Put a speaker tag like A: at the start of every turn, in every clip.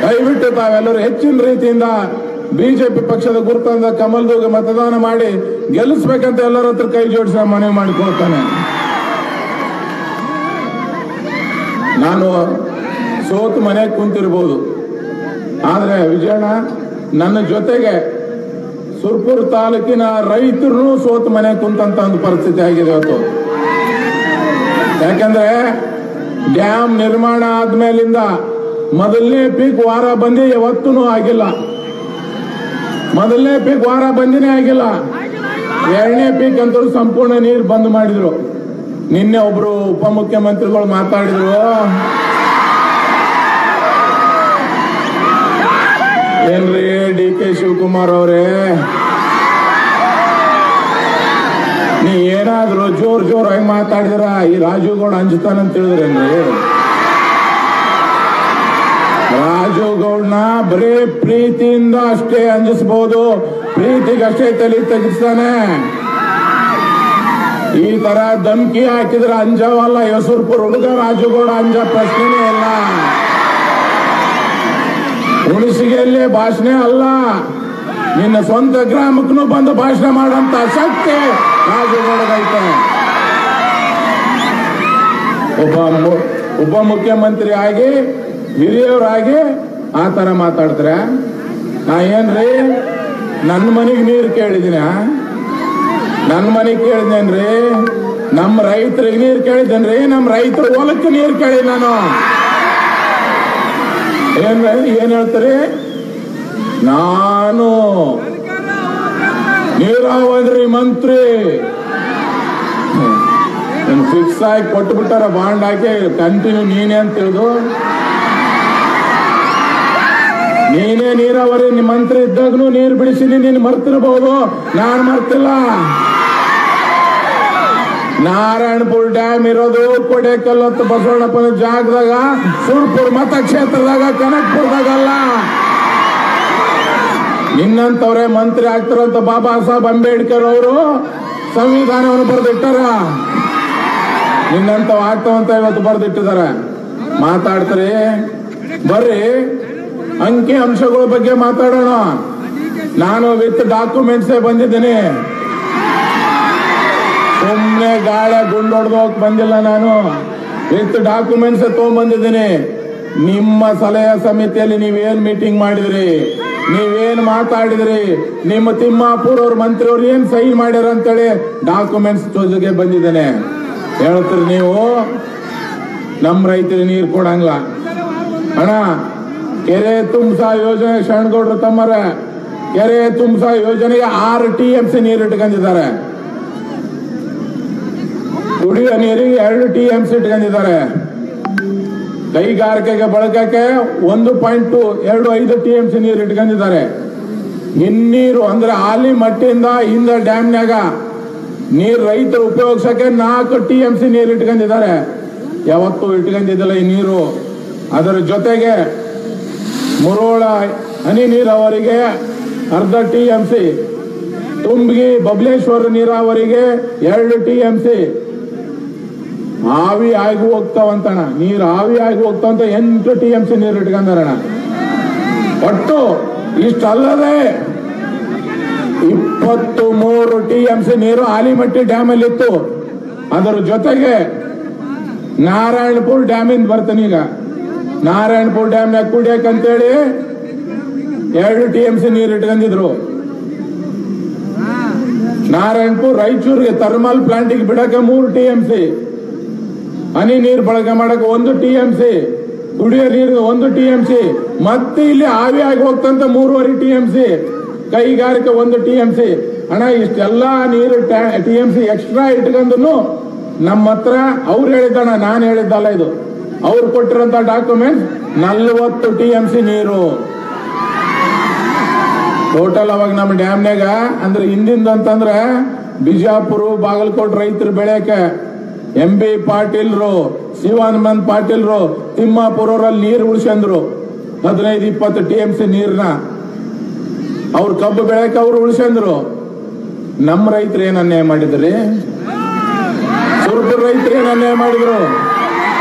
A: ದಯವಿಟ್ಟು ತಾವೆಲ್ಲರೂ ಹೆಚ್ಚಿನ ರೀತಿಯಿಂದ ಬಿಜೆಪಿ ಪಕ್ಷದ ಗುರುತಾದ ಕಮಲ್ದೂಗೆ ಮತದಾನ ಮಾಡಿ ಗೆಲ್ಲಿಸ್ಬೇಕಂತ ಎಲ್ಲರ ಹತ್ರ ಕೈ ಜೋಡಿಸಿ ಮನವಿ ಮಾಡಿಕೊಳ್ತಾನೆ. ನಾನು ಸೋತು ಮನೆಗೆ ಕುಂತಿರ್ಬೋದು, ಆದ್ರೆ ವಿಜಯಣ್ಣ ನನ್ನ ಜೊತೆಗೆ ಸುರ್ಪುರ್ ತಾಲೂಕಿನ ರೈತರು ಸೋತು ಮನೆಗೆ ಕುಂತಂತ ಒಂದು ಪರಿಸ್ಥಿತಿ ಆಗಿದೆ ಇವತ್ತು. ಯಾಕಂದ್ರೆ ಡ್ಯಾಮ್ ನಿರ್ಮಾಣ ಆದ್ಮೇಲಿಂದ ಮೊದಲನೇ ಪೀಕ್ ವಾರ ಬಂದಿ ಯಾವತ್ತೂ ಆಗಿಲ್ಲ. ಮೊದಲನೇ ಪೀಕ್ ವಾರ ಬಂದಿನೇ ಆಗಿಲ್ಲ. ಎರಡನೇ ಪೀಕ್ ಅಂತೂ ಸಂಪೂರ್ಣ ನೀರು ಬಂದ್ ಮಾಡಿದ್ರು. ನಿನ್ನೆ ಒಬ್ರು ಉಪಮುಖ್ಯಮಂತ್ರಿಗಳು ಮಾತಾಡಿದ್ರು, ಏನ್ರಿ ಡಿ.ಕೆ. ಶಿವಕುಮಾರ್ ಅವರೇ, ನೀ ಏನಾದ್ರು ಜೋರಾಗಿ ಮಾತಾಡಿದ್ರ ಈ ರಾಜುಗೌಡ ಅಂಜುತ್ತಾನಂತ ಹೇಳಿದ್ರೇನ್ರಿ? ರಾಜುಗೌಡನ ಬರೀ ಪ್ರೀತಿಯಿಂದ ಅಷ್ಟೇ ಅಂಜಿಸಬಹುದು, ಪ್ರೀತಿಗಷ್ಟೇ ತಲೆ ತೆಗಿಸ್ತಾನೆ. ಈ ತರ ಧಮಕಿ ಹಾಕಿದ್ರೆ ಅಂಜವಲ್ಲ. ಯಸೂರ್ಪುರ್ ಹುಡುಗ ರಾಜುಗೌಡ ಅಂಜ ಪ್ರಶ್ನೆನೇ ಇಲ್ಲ. ಹುಣಸಿಗೆಯಲ್ಲಿ ಭಾಷಣ ಅಲ್ಲ, ನಿನ್ನ ಸ್ವಂತ ಗ್ರಾಮಕ್ಕೂ ಬಂದು ಭಾಷಣ ಮಾಡಂತ ಶಕ್ತಿ ರಾಜುಗೌಡಗೈತೆ. ಒಬ್ಬ ಮುಖ್ಯಮಂತ್ರಿ ಆಗಿ ಹಿರಿಯವರಾಗಿ ಆ ತರ ಮಾತಾಡ್ತಾರೆ. ನಾ ಏನ್ರಿ ನನ್ನ ಮನೆಗೆ ನೀರು ಕೇಳಿದಿನ? ನನ್ನ ಮನೆಗೆ ಕೇಳಿದೇನ್ರಿ? ನಮ್ಮ ರೈತರಿಗೆ ನೀರು ಕೇಳಿದ್ದೇನ್ರಿ? ನಮ್ಮ ರೈತರ ಹೊಲಕ್ಕೆ ನೀರು ಕೇಳಿ ನಾನು. ಏನ್ ಹೇಳ್ತಾರೆ? ನಾನು ನೀರಾವರಿ ಮಂತ್ರಿ ಫಿಕ್ಸ್ ಆಗಿ ಕೊಟ್ಟು ಬಿಟ್ಟಾರ, ಬಾಂಡ್ ಹಾಕಿ ಕಂಟಿನ್ಯೂ ನೀನೇ ಅಂತ ತಿಳಿದು. ನೀನೇ ನೀರಾವರಿ ಮಂತ್ರಿ ಇದ್ದಾಗನು ನೀರು ಬಿಡಿಸಿನಿ, ನೀನು ಮರ್ತಿರಬಹುದು, ನಾನು ಮರ್ತಿಲ್ಲ. ನಾರಾಯಣಪುರ ಡ್ಯಾಮ್ ಇರೋದು ಕೊಡೆಕಲ್ಲತ್ತು ಬಸವಣ್ಣಪ್ಪನ ಜಾಗದಾಗ, ಸುರ್ಪುರ್ ಮತಕ್ಷೇತ್ರದಾಗ, ಕನಕಪುರದಾಗಲ್ಲ. ನಿನ್ನಂತವ್ರೆ ಮಂತ್ರಿ ಆಗ್ತಾರಂತ ಬಾಬಾ ಸಾಹೇಬ್ ಅಂಬೇಡ್ಕರ್ ಅವರು ಸಂವಿಧಾನವನ್ನು ಬರೆದಿಟ್ಟಾರ. ನಿನ್ನಂತವ್ ಆಗ್ತಾವಂತ ಇವತ್ತು ಬರೆದಿಟ್ಟಿದ್ದಾರೆ. ಮಾತಾಡ್ತಾರೆ, ಬರ್ರಿ ಅಂಕಿ ಅಂಶಗಳ ಬಗ್ಗೆ ಮಾತಾಡೋಣ. ನಾನು ವಿತ್ ಡಾಕ್ಯುಮೆಂಟ್ಸೇ ಬಂದಿದ್ದೀನಿ, ಸುಮ್ಮನೆ ಗಾಳಿ ಗುಂಡೊಡ್ದೋಕ್ ಬಂದಿಲ್ಲ. ನಾನು ವಿತ್ ಡಾಕ್ಯುಮೆಂಟ್ಸ್ ತಗೊಂಡ್ಬಂದಿದ್ದೀನಿ. ನಿಮ್ಮ ಸಲಹೆ ಸಮಿತಿಯಲ್ಲಿ ನೀವೇನ್ ಮೀಟಿಂಗ್ ಮಾಡಿದ್ರಿ, ನೀವೇನ್ ಮಾತಾಡಿದ್ರಿ, ನಿಮ್ಮ ತಿಮ್ಮಾಪುರ್ ಅವ್ರ ಮಂತ್ರಿ ಅವ್ರು ಏನ್ ಸೈನ್ ಮಾಡ್ಯಾರ ಅಂತೇಳಿ ಡಾಕ್ಯುಮೆಂಟ್ಸ್ ಜೊತೆಗೆ ಬಂದಿದ್ದೇನೆ. ಹೇಳ್ತೀರಿ ನೀವು ನಮ್ಮ ರೈತರಿಗೆ ನೀರು ಕೊಡಂಗಿಲ್ಲ. ಅಣ್ಣ, ಕೆರೆ ತುಂಬಿಸ ಯೋಜನೆ ಶರಣಗೌಡರು ತಮ್ಮರ ಕೆರೆ ತುಂಬಿಸ ಯೋಜನೆಗೆ 6 TMC ನೀರು ಇಟ್ಕೊಂಡಿದ್ದಾರೆ. ಕುಡಿಯೋ ನೀರಿಗೆ 2 TMC ಇಟ್ಕೊಂಡಿದ್ದಾರೆ. ಕೈಗಾರಿಕೆಗೆ ಬಳಕಕ್ಕೆ 1.25 TMC ನೀರು ಇಟ್ಕೊಂಡಿದ್ದಾರೆ. ಹಿನ್ನೀರು ಅಂದ್ರೆ ಆಲಿ ಮಟ್ಟಿಂದ ಇಂದ ಡ್ಯಾಮ್ನಾಗ ನೀರು ರೈತರು ಉಪಯೋಗಿಸಕ್ಕೆ 4 TMC ನೀರು ಇಟ್ಕೊಂಡಿದ್ದಾರೆ. ಯಾವತ್ತೂ ಇಟ್ಕೊಂಡಿದ್ದಿಲ್ಲ ಈ ನೀರು. ಅದರ ಜೊತೆಗೆ ಮುರೋಳ ಹನಿ ನೀರಾವರಿಗೆ 1/2 TMC, ತುಂಬಿಗಿ ಬಬಲೇಶ್ವರ ನೀರಾವರಿಗೆ 2 TMC. ಆವಿ ಆಗಿ ಹೋಗ್ತಾವಂತಣ ನೀರು, ಆವಿ ಆಗಿ ಹೋಗ್ತಾವಂತ 8 TMC ನೀರು ಇಟ್ಕೊಂಡಾರಣ. ಒಟ್ಟು ಇಷ್ಟಲ್ಲದೆ 23 TMC ನೀರು ಆಲಿಮಟ್ಟಿ ಡ್ಯಾಮ್ ಅಲ್ಲಿ ಇತ್ತು. ಅದರ ಜೊತೆಗೆ ನಾರಾಯಣಪುರ ಡ್ಯಾಮಿಂದ ಬರ್ತಾನೆ. ಈಗ ನಾರಾಯಣಪುರ ಡ್ಯಾಮ್ನಾಗ ಕುಡಿಯಕಂತೇಳಿ 2 TMC ನೀರು ಇಟ್ಕೊಂಡಿದ್ರು. ನಾರಾಯಣಪುರ ರಾಯಚೂರಿಗೆ ಥರ್ಮಲ್ ಪ್ಲಾಂಟಿಗೆ ಬಿಡಕ್ಕೆ 3 TMC, ಹನಿ ನೀರು ಬಳಕೆ ಮಾಡಕ್ಕೆ 1 TMC, ಕುಡಿಯೋ ನೀರು 1 TMC, ಮತ್ತೆ ಇಲ್ಲಿ ಆವಿ ಆಗಿ ಹೋಗ್ತಂತ 3.5 TMC, ಕೈಗಾರಿಕೆ 1 TMC. ಅಣ್ಣ, ಇಷ್ಟೆಲ್ಲಾ ನೀರು TMC ಎಕ್ಸ್ಟ್ರಾ ಇಟ್ಕೊಂಡು ನಮ್ಮ ಹತ್ರ ಅವ್ರು ಹೇಳಿದ್ದಣ್ಣ, ನಾನು ಹೇಳಿದ್ದಲ್ಲ ಇದು, ಅವ್ರು ಕೊಟ್ಟಿರೋಂತ ಡಾಕ್ಯುಮೆಂಟ್ 40 TMC ನೀರು ಟೋಟಲ್. ಅವಾಗ ನಮ್ಮ ಡ್ಯಾಮ್ನಾಗ ಅಂದ್ರೆ ಹಿಂದಿಂದ ಅಂತಂದ್ರೆ ಬಿಜಾಪುರ ಬಾಗಲಕೋಟೆ ರೈತರು ಬೆಳೆಯಕ್ಕೆ MB ಪಾಟೀಲ್ರು, ಶಿವಾನಂದ್ ಪಾಟೀಲ್ರು, ತಿಮ್ಮಾಪುರವ್ರಲ್ಲಿ ನೀರು ಉಳಿಸಂದ್ರು 15-20 TMC ನೀರ್ನ. ಅವ್ರ ಕಬ್ಬು ಬೆಳೆಯಕ್ಕೆ ಅವ್ರು ಉಳಿಸಂದ್ರು. ನಮ್ಮ ರೈತರು ಏನ್ ಅನ್ಯಾಯ ಮಾಡಿದ್ರಿ? ಸುರ್ಪುರ್ ರೈತರು ಏನ್ ಅನ್ಯಾಯ ಮಾಡಿದ್ರು?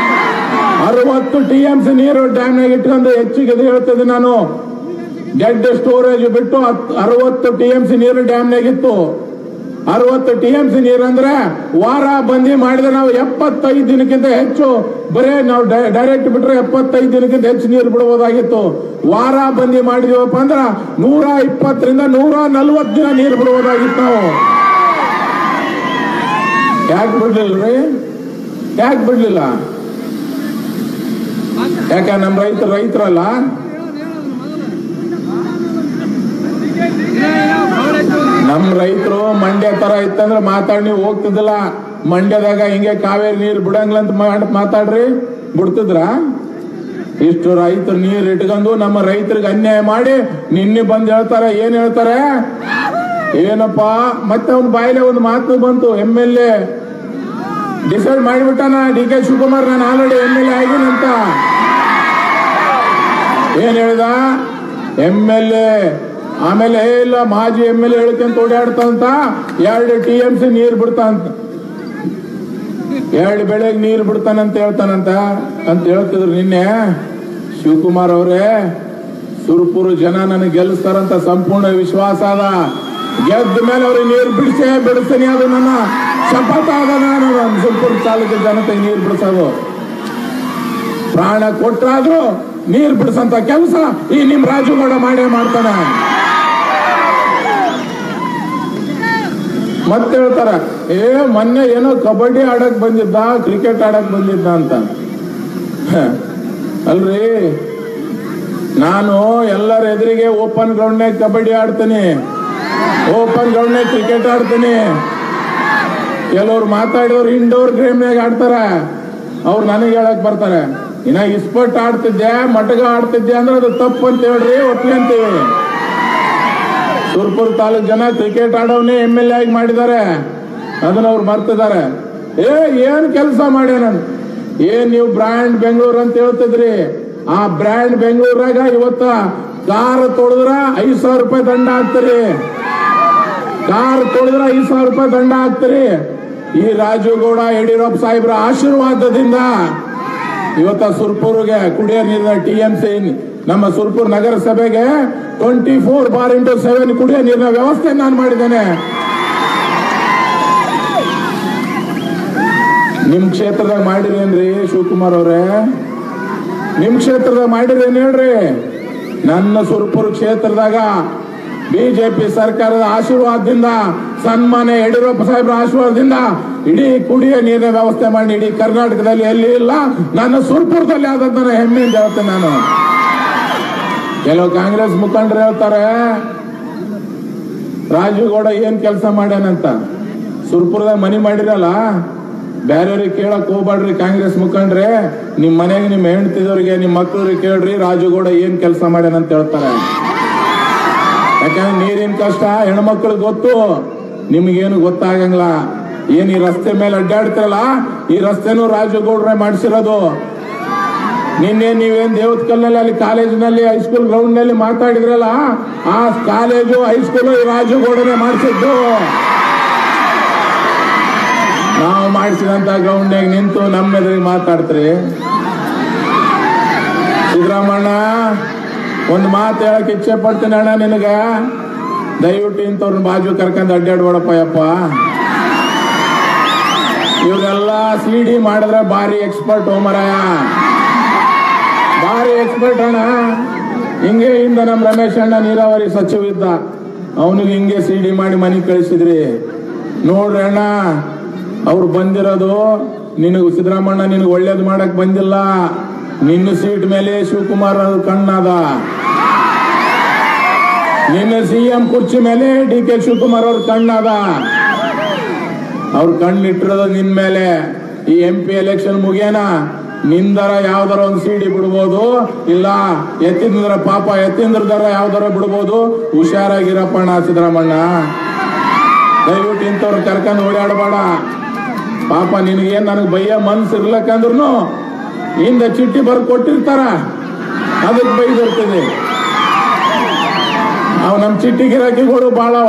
A: 60 TMC ನೀರು ಡ್ಯಾಮ್ನಾಗ ಇಟ್ಕೊಂಡು ಹೆಚ್ಚಿಗೆ ಹೇಳ್ತದೆ ನಾನು. ಡೆಡ್ ಸ್ಟೋರೇಜ್ ಬಿಟ್ಟು 60 TMC ನೀರು ಡ್ಯಾಮ್ನಾಗಿತ್ತು. 60 TMC ನೀರಂದ್ರೆ ವಾರ ಬಂದಿ ಮಾಡಿದ್ರೆ ನಾವು 75 ದಿನಕ್ಕಿಂತ ಹೆಚ್ಚು, ಬರೇ ನಾವು ಡೈರೆಕ್ಟ್ ಬಿಟ್ರೆ 75 ದಿನಕ್ಕಿಂತ ಹೆಚ್ಚು ನೀರು ಬಿಡಬಹುದಾಗಿತ್ತು. ವಾರ ಬಂದಿ ಮಾಡಿದೀವಪ್ಪ ಅಂದ್ರೆ 120 ರಿಂದ 140 ದಿನ ನೀರು ಬಿಡಬಹುದಾಗಿತ್ತು ನಾವು. ಯಾಕೆ ಬಿಡ್ಲಿಲ್ರಿ? ಯಾಕೆ ಬಿಡ್ಲಿಲ್ಲ? ಯಾಕ ನಮ್ಮ ರೈತರಲ್ಲ. ನಮ್ ರೈತರು ಮಂಡ್ಯ ತರ ಇತ್ತಂದ್ರೆ ಮಾತಾಡಿ ನೀವು ಹೋಗ್ತಿದ್ದಿಲ್ಲ. ಮಂಡ್ಯದಾಗ ಹಿಂಗೆ ಕಾವೇರಿ ನೀರು ಬಿಡಂಗ್ಲಂತ ಮಾತಾಡ್ರಿ, ಬಿಡ್ತಿದ್ರ? ಇಷ್ಟು ರೈತರು ನೀರು ಇಟ್ಕೊಂಡು ನಮ್ಮ ರೈತರಿಗೆ ಅನ್ಯಾಯ ಮಾಡಿ ನಿನ್ನೆ ಬಂದು ಹೇಳ್ತಾರೆ. ಏನ್ ಹೇಳ್ತಾರೆ? ಏನಪ್ಪಾ ಮತ್ತೆ ಅವ್ನ ಬಾಯಿಲೆ ಒಂದು ಮಾತು ಬಂತು. MLA ಡಿಸೈಡ್ ಮಾಡಿಬಿಟ್ಟಾನ, DK ಶಿವಕುಮಾರ್ ನಾನು ಆಲ್ರೆಡಿ MLA ಆಗಿನಂತ. ಏನ್ ಹೇಳ್ದ? MLA ಆಮೇಲೆ ಇಲ್ಲ ಮಾಜಿ MLA ಹೇಳ್ಕೊಂತ ಓಡಾಡ್ತಂತ 2 TMC ನೀರು ಬಿಡ್ತಾನಂತ, 2 ಬೆಳೆಗೆ ನೀರು ಬಿಡ್ತಾನಂತ ಹೇಳ್ತಾನಂತ ಅಂತ ಹೇಳ್ತಿದ್ರು ನಿನ್ನೆ. ಶಿವಕುಮಾರ್ ಅವರೇ, ಸುರಪುರ ಜನ ನನಗೆ ಗೆಲ್ಲಿಸ್ತಾರಂತ ಸಂಪೂರ್ಣ ವಿಶ್ವಾಸ ಅದ. ಗೆದ್ದ ಮೇಲೆ ಅವ್ರಿಗೆ ನೀರು ಬಿಡಿಸ್ತೀನಿ, ಅದು ನನ್ನ ಶಪಥ ಅದ. ನಾನು ಸುರಪುರ ತಾಲೂಕು ಜನತೆಗೆ ನೀರು ಬಿಡಿಸೋದು, ಪ್ರಾಣ ಕೊಟ್ಟಾದ್ರೂ ನೀರು ಬಿಡಿಸಂತ ಕೆಲಸ ಈ ನಿಮ್ ರಾಜುಗೌಡ ಮಾಡೇ ಮಾಡ್ತಾನೆ. ಮತ್ತೆ ಹೇಳ್ತಾರ, ಮೊನ್ನೆ ಏನೋ ಕಬಡ್ಡಿ ಆಡಕ್ ಬಂದಿದ್ದ, ಕ್ರಿಕೆಟ್ ಆಡಕ್ ಬಂದಿದ್ದ ಅಂತ. ಅಲ್ರಿ, ನಾನು ಎಲ್ಲರ ಎದುರಿಗೆ ಓಪನ್ ಗ್ರೌಂಡ್ನಾಗ ಕಬಡ್ಡಿ ಆಡ್ತೀನಿ, ಓಪನ್ ಗ್ರೌಂಡ್ನಾಗ ಕ್ರಿಕೆಟ್ ಆಡ್ತೀನಿ. ಕೆಲವ್ರು ಮಾತಾಡಿದವ್ರು ಇಂಡೋರ್ ಗೇಮ್ನಾಗ ಆಡ್ತಾರ, ಅವ್ರು ನನಗೆ ಹೇಳಕ್ ಬರ್ತಾರೆ, ಇನ್ನ ಇಸ್ಪಟ್ ಆಡ್ತಿದ್ದೆ, ಮಟಗ ಆಡ್ತಿದ್ದೆ ಅಂದ್ರೆ ಅದು ತಪ್ಪು ಅಂತ ಹೇಳ್ರಿ, ಒಪ್ಪಿ ಅಂತೀವಿ. ಸುರಪುರ ತಾಲೂಕ್ ಜನ ಕ್ರಿಕೆಟ್ ಆಡೋನೇ MLA ಆಗಿ ಮಾಡಿದ್ದಾರೆ, ಅದನ್ನ ಅವ್ರು ಮರ್ತಿದ್ದಾರೆ. ಏನ್ ಕೆಲಸ ಮಾಡ್ಯಾನ? ನೀವು ಬ್ರ್ಯಾಂಡ್ ಬೆಂಗಳೂರು ಅಂತ ಹೇಳ್ತಿದ್ರಿ. ಆ ಬ್ರ್ಯಾಂಡ್ ಬೆಂಗಳೂರಾಗ ಇವತ್ತ ಕಾರ್ ತೊಳೆದ್ರ 5,000 ರೂಪಾಯಿ ದಂಡ ಹಾಕ್ತೀರಿ, ಕಾರ್ ತೊಳೆದ್ರ 5,000 ರೂಪಾಯಿ ದಂಡ ಹಾಕ್ತೀರಿ. ಈ ರಾಜುಗೌಡ ಯಡಿಯೂರಪ್ಪ ಸಾಹೇಬ್ರ ಆಶೀರ್ವಾದದಿಂದ ಇವತ್ತ ಸುರಪುರ್ಗೆ ಕುಡಿಯೋ ನೀರಿನ TMC ನಮ್ಮ ಸುರಪುರ ನಗರಸಭೆಗೆ 24/7 ಕುಡಿಯೋ ನೀರಿನ ವ್ಯವಸ್ಥೆ ನಾನು ಮಾಡಿದ್ದೇನೆ. ನಿಮ್ ಕ್ಷೇತ್ರದಾಗ ಮಾಡಿರೇನ್ರಿ ಶಿವಕುಮಾರ್ ಅವ್ರೆ? ನಿಮ್ ಕ್ಷೇತ್ರದಾಗ ಮಾಡಿರೇನ್ ಹೇಳ್ರಿ? ನನ್ನ ಸುರಪುರ ಕ್ಷೇತ್ರದಾಗ ಬಿಜೆಪಿ ಸರ್ಕಾರದ ಆಶೀರ್ವಾದದಿಂದ, ಸನ್ಮಾನ್ಯ ಯಡಿಯೂರಪ್ಪ ಸಾಹೇಬ್ರ ಆಶೀರ್ವಾದದಿಂದ ಇಡೀ ಕುಡಿಯೋ ನೀರಿನ ವ್ಯವಸ್ಥೆ ಮಾಡಿ ಇಡೀ ಕರ್ನಾಟಕದಲ್ಲಿ ಎಲ್ಲಿ ಇಲ್ಲ, ನನ್ನ ಸುರಪುರದಲ್ಲಿ ಆದಂತ ಹೆಮ್ಮೆಯಿಂದ ಹೇಳ್ತೇನೆ ನಾನು. ಕೆಲವು ಕಾಂಗ್ರೆಸ್ ಮುಖಂಡರು ಹೇಳ್ತಾರೆ ರಾಜುಗೌಡ ಏನ್ ಕೆಲಸ ಮಾಡ್ಯಾನಂತ. ಸುರಪುರದಾಗ ಮನಿ ಮಾಡಿರಲ್ಲ, ಬೇರೆಯವ್ರಿಗೆ ಕೇಳಕ್ ಹೋಗ್ಬೇಡ್ರಿ ಕಾಂಗ್ರೆಸ್ ಮುಖಂಡ್ರೆ, ನಿಮ್ ಮನೆಗೆ ನಿಮ್ ಹೆಂಡತಿದವ್ರಿಗೆ ನಿಮ್ ಮಕ್ಳಿಗೆ ಕೇಳ್ರಿ ರಾಜುಗೌಡ ಏನ್ ಕೆಲಸ ಮಾಡ್ಯಾನಂತ ಹೇಳ್ತಾರೆ. ಯಾಕಂದ್ರೆ ನೀರಿನ ಕಷ್ಟ ಹೆಣ್ಮಕ್ಳಿಗೆ ಗೊತ್ತು, ನಿಮ್ಗೇನು ಗೊತ್ತಾಗಂಗಿಲ್ಲ. ಏನ್ ಈ ರಸ್ತೆ ಮೇಲೆ ಅಡ್ಡಾಡ್ತಿರಲ್ಲ, ಈ ರಸ್ತೆನೂ ರಾಜುಗೌಡ್ರೆ ಮಾಡಿಸಿರೋದು. ನಿನ್ನೆ ನೀವೇನ್ ದೇವತ್ಕಲ್ನಲ್ಲಿ ಅಲ್ಲಿ ಕಾಲೇಜಿನಲ್ಲಿ ಹೈಸ್ಕೂಲ್ ಗ್ರೌಂಡ್ ನಲ್ಲಿ ಮಾತಾಡಿದ್ರಲ್ಲ, ಆ ಕಾಲೇಜು ಹೈಸ್ಕೂಲು ಈ ರಾಜುಗೌಡನೆ ಮಾಡಿಸಿದ್ದು. ನಾವು ಮಾಡಿಸಿದಂತ ಗ್ರೌಂಡ್ನಾಗ ನಿಂತು ನಮ್ಮ ಎದುರಿಗೆ ಮಾತಾಡ್ತೀರಿ. ಸಿದ್ದರಾಮಣ್ಣ, ಒಂದು ಮಾತು ಹೇಳಕ್ ಇಚ್ಛೆ ಪಡ್ತೀನಿ ಅಣ್ಣ ನಿನಗ, ದಯವಿಟ್ಟು ಇಂಥವ್ರನ್ನ ಬಾಜು ಕರ್ಕೊಂಡ್ ಅಡ್ಡಾಡ್ಬೇಡಪ್ಪ ಯಪ್ಪ. ಇವರೆಲ್ಲ CD ಮಾಡಿದ್ರೆ ಭಾರಿ ಎಕ್ಸ್ಪರ್ಟ್ ಮರಾಯ, ಭಾರಿ ಎಕ್ಸ್ಪರ್ಟ್ ಅಣ್ಣ. ಹಿಂಗೆ ಇಂದ ನಮ್ ರಮೇಶ್ ಅಣ್ಣ ನೀರಾವರಿ ಸಚಿವ ಇದ್ದ, ಅವನಿಗೆ ಹಿಂಗೆ CD ಮಾಡಿ ಮನೆಗೆ ಕಳಿಸಿದ್ರಿ. ನೋಡ್ರಿ ಅಣ್ಣ, ಅವ್ರು ಬಂದಿರೋದು ನಿನಗೆ ಸಿದ್ದರಾಮಣ್ಣ ನಿನಗೆ ಒಳ್ಳೇದು ಮಾಡಕ್ ಬಂದಿಲ್ಲ. ನಿನ್ನ ಸೀಟ್ ಮೇಲೆ ಶಿವಕುಮಾರ್ ಅವ್ರ ಕಣ್ಣದ, ನಿನ್ನ CM ಕುರ್ಚಿ ಮೇಲೆ DK ಶಿವಕುಮಾರ್ ಅವ್ರ ಕಣ್ಣದ. ಅವ್ರ ಕಣ್ಣಿಟ್ಟಿರೋದು ನಿನ್ ಮೇಲೆ. ಈ MP ಎಲೆಕ್ಷನ್ ಮುಗಿಯನ ನಿಂದರ ಯಾವ್ದಾರ ಒಂದು CD ಬಿಡ್ಬೋದು, ಇಲ್ಲ ಎತ್ತಿಂದ್ರ ಪಾಪ ಎತ್ತಿಂದ್ರದರ ಯಾವ್ದಾರ ಬಿಡ್ಬೋದು. ಹುಷಾರಾಗಿರಪ್ಪಣ್ಣ ಸಿದ್ದರಾಮಣ್ಣ, ದಯವಿಟ್ಟು ಇಂಥವ್ರು ಕರ್ಕೊಂಡು ಓಡಾಡಬೇಡ. ಪಾಪ ನಿನಗೇನ್ ನನಗೆ ಬೈಯ ಮನ್ಸು ಇರ್ಲಕ್ಕಂದ್ರೂ ಹಿಂದೆ ಚಿಟ್ಟಿ ಬರ್ ಕೊಟ್ಟಿರ್ತಾರ, ಅದಕ್ಕೆ ಬೈದಿರ್ತದೆ. ಅವ್ ನಮ್ ಚಿಟ್ಟಿ ಗಿರಾಕಿಗಳು ಬಾಳವ.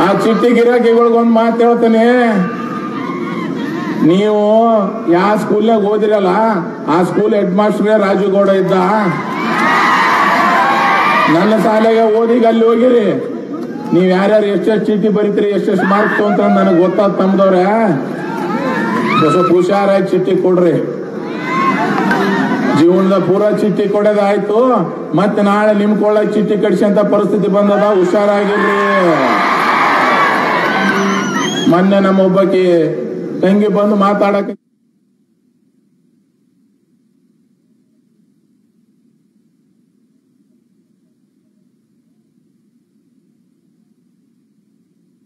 A: ಆ ಚಿಟ್ಟಿ ಗಿರಾಕಿಗಳಿಗೊಂದು ಮಾತು ಹೇಳ್ತೇನೆ, ನೀವು ಯಾವ ಸ್ಕೂಲ್ನಾಗ ಓದಿರಲ್ಲ ಆ ಸ್ಕೂಲ್ ಹೆಡ್ ಮಾಸ್ಟರ್ ರಾಜುಗೌಡ ಇದ್ದ. ನನ್ನ ಶಾಲೆಗೆ ಓದಿಗ ಅಲ್ಲಿ ಹೋಗಿರಿ. ನೀವ್ ಯಾರ್ಯಾರು ಎಷ್ಟೆಷ್ಟು ಚೀಟಿ ಬರೀತೀರಿ, ಎಷ್ಟೆಷ್ಟು ಮಾರ್ಕ್ ತಗೊಂತ ನನಗೆ ಗೊತ್ತಾದ. ತಮ್ಮದವ್ರೆ ಸ್ವಲ್ಪ ಹುಷಾರಾಗಿ ಚೀಟಿ ಕೊಡ್ರಿ. ಜೀವನದ ಪೂರಾ ಚೀಟಿ ಕೊಡೋದಾಯ್ತು, ಮತ್ತೆ ನಾಳೆ ನಿಮ್ ಕೊಳ್ಳಕ್ ಚೀಟಿ ಕಡಿಸಂತ ಪರಿಸ್ಥಿತಿ ಬಂದದ. ಹುಷಾರಾಗಿರ್ರಿ. ಮೊನ್ನೆ ನಮ್ಮ ಒಬ್ಬಕಿ ತಂಗಿ ಬಂದು ಮಾತಾಡಕ್ಕೆ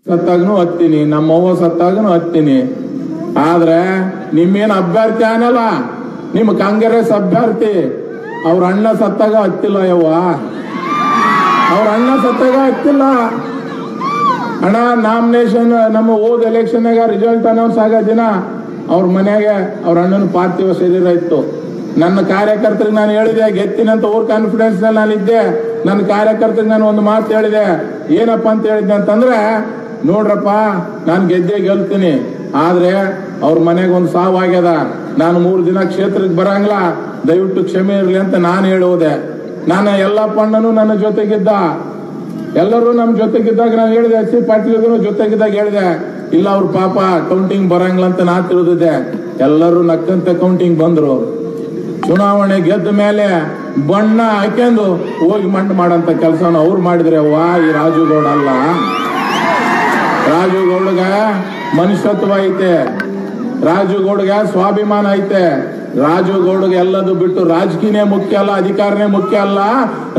A: ಸತ್ತಾಗನು ಹತ್ತೀನಿ, ನಮ್ಮವ್ವ ಸತ್ತಾಗನು ಹತ್ತೀನಿ. ಆದ್ರೆ ನಿಮ್ಮೇನ್ ಅಭ್ಯರ್ಥಿ ಅನ್ನಲ್ಲ, ನಿಮ್ ಕಾಂಗ್ರೆಸ್ ಅಭ್ಯರ್ಥಿ. ಅವ್ರ ಅಣ್ಣ ಸತ್ತಾಗ ಹತ್ತಿಲ್ಲ ಯವ್ವ, ಅವ್ರ ಅಣ್ಣ ಸತ್ತಾಗ ಹತ್ತಿಲ್ಲ. ಅಣ್ಣ ನಾಮಿನೇಷನ್ ನಮ್ಮ ಹೋದ ಎಲೆಕ್ಷನ್ ರಿಸಲ್ಟ್ ಅನೌನ್ಸ್ ಆಗೋ ದಿನ ಅವ್ರ ಮನೆಗೆ ಅವ್ರ ಅಣ್ಣನ ಪಾರ್ಥಿವ ಶರೀರ ಇತ್ತು. ನನ್ನ ಕಾರ್ಯಕರ್ತರಿಗೆ ನಾನು ಹೇಳಿದೆ, ಗೆತ್ತಿನಂತ ಓವರ್ ಕಾನ್ಫಿಡೆನ್ಸ್ ನಲ್ಲಿ ನಾನಿದ್ದೆ. ನನ್ನ ಕಾರ್ಯಕರ್ತರಿಗೆ ನಾನು ಒಂದು ಮಾತು ಹೇಳಿದೆ. ಏನಪ್ಪಾ ಅಂತ ಹೇಳಿದ್ದೆ ಅಂತಂದ್ರೆ, ನೋಡ್ರಪ್ಪ ನಾನು ಗೆದ್ದೆ ಗೆಲ್ತೀನಿ, ಆದ್ರೆ ಅವ್ರ ಮನೆಗೆ ಒಂದು ಸಾವು ಆಗ್ಯದ, ನಾನು 3 ದಿನ ಕ್ಷೇತ್ರಕ್ಕೆ ಬರಂಗಿಲ್ಲ, ದಯವಿಟ್ಟು ಕ್ಷಮೆ ಇರಲಿ ಅಂತ ನಾನು ಹೇಳುವುದೆ. ನಾನು ಎಲ್ಲ ಪಣ್ಣನು ನನ್ನ ಜೊತೆಗಿದ್ದ, ಎಲ್ಲರೂ ನಮ್ಮ ಜೊತೆಗಿದ್ದಾಗ ನಾನು ಹೇಳಿದೆ. ಎಸ್ ಸಿ ಪಾಟೀಲ್ ಜೊತೆಗಿದ್ದಾಗ ಹೇಳಿದೆ, ಇಲ್ಲ ಅವ್ರ ಪಾಪ ಕೌಂಟಿಂಗ್ ಬರಂಗಿಲ್ಲ ಅಂತ ನಾ ತಿಳಿದಿದ್ದೆ. ಎಲ್ಲರೂ ನಕ್ಕಂತ ಕೌಂಟಿಂಗ್ ಬಂದ್ರು. ಚುನಾವಣೆ ಗೆದ್ದ ಮೇಲೆ ಬಣ್ಣ ಹಾಕ್ಯಂದು ಹೋಗಿ ಮಣ್ಣು ಮಾಡಂತ ಕೆಲಸನ ಅವ್ರು ಮಾಡಿದ್ರೆ. ವಾ, ಈ ರಾಜುಗೌಡ ಅಲ್ಲ. ರಾಜುಗೌಡಗ ಮನುಷ್ಯತ್ವ ಐತೆ, ರಾಜುಗೌಡಗ ಸ್ವಾಭಿಮಾನ ಐತೆ. ರಾಜುಗೌಡಗೆ ಎಲ್ಲದು ಬಿಟ್ಟು ರಾಜಕೀಯನೇ ಮುಖ್ಯ ಅಲ್ಲ, ಅಧಿಕಾರನೇ ಮುಖ್ಯ ಅಲ್ಲ.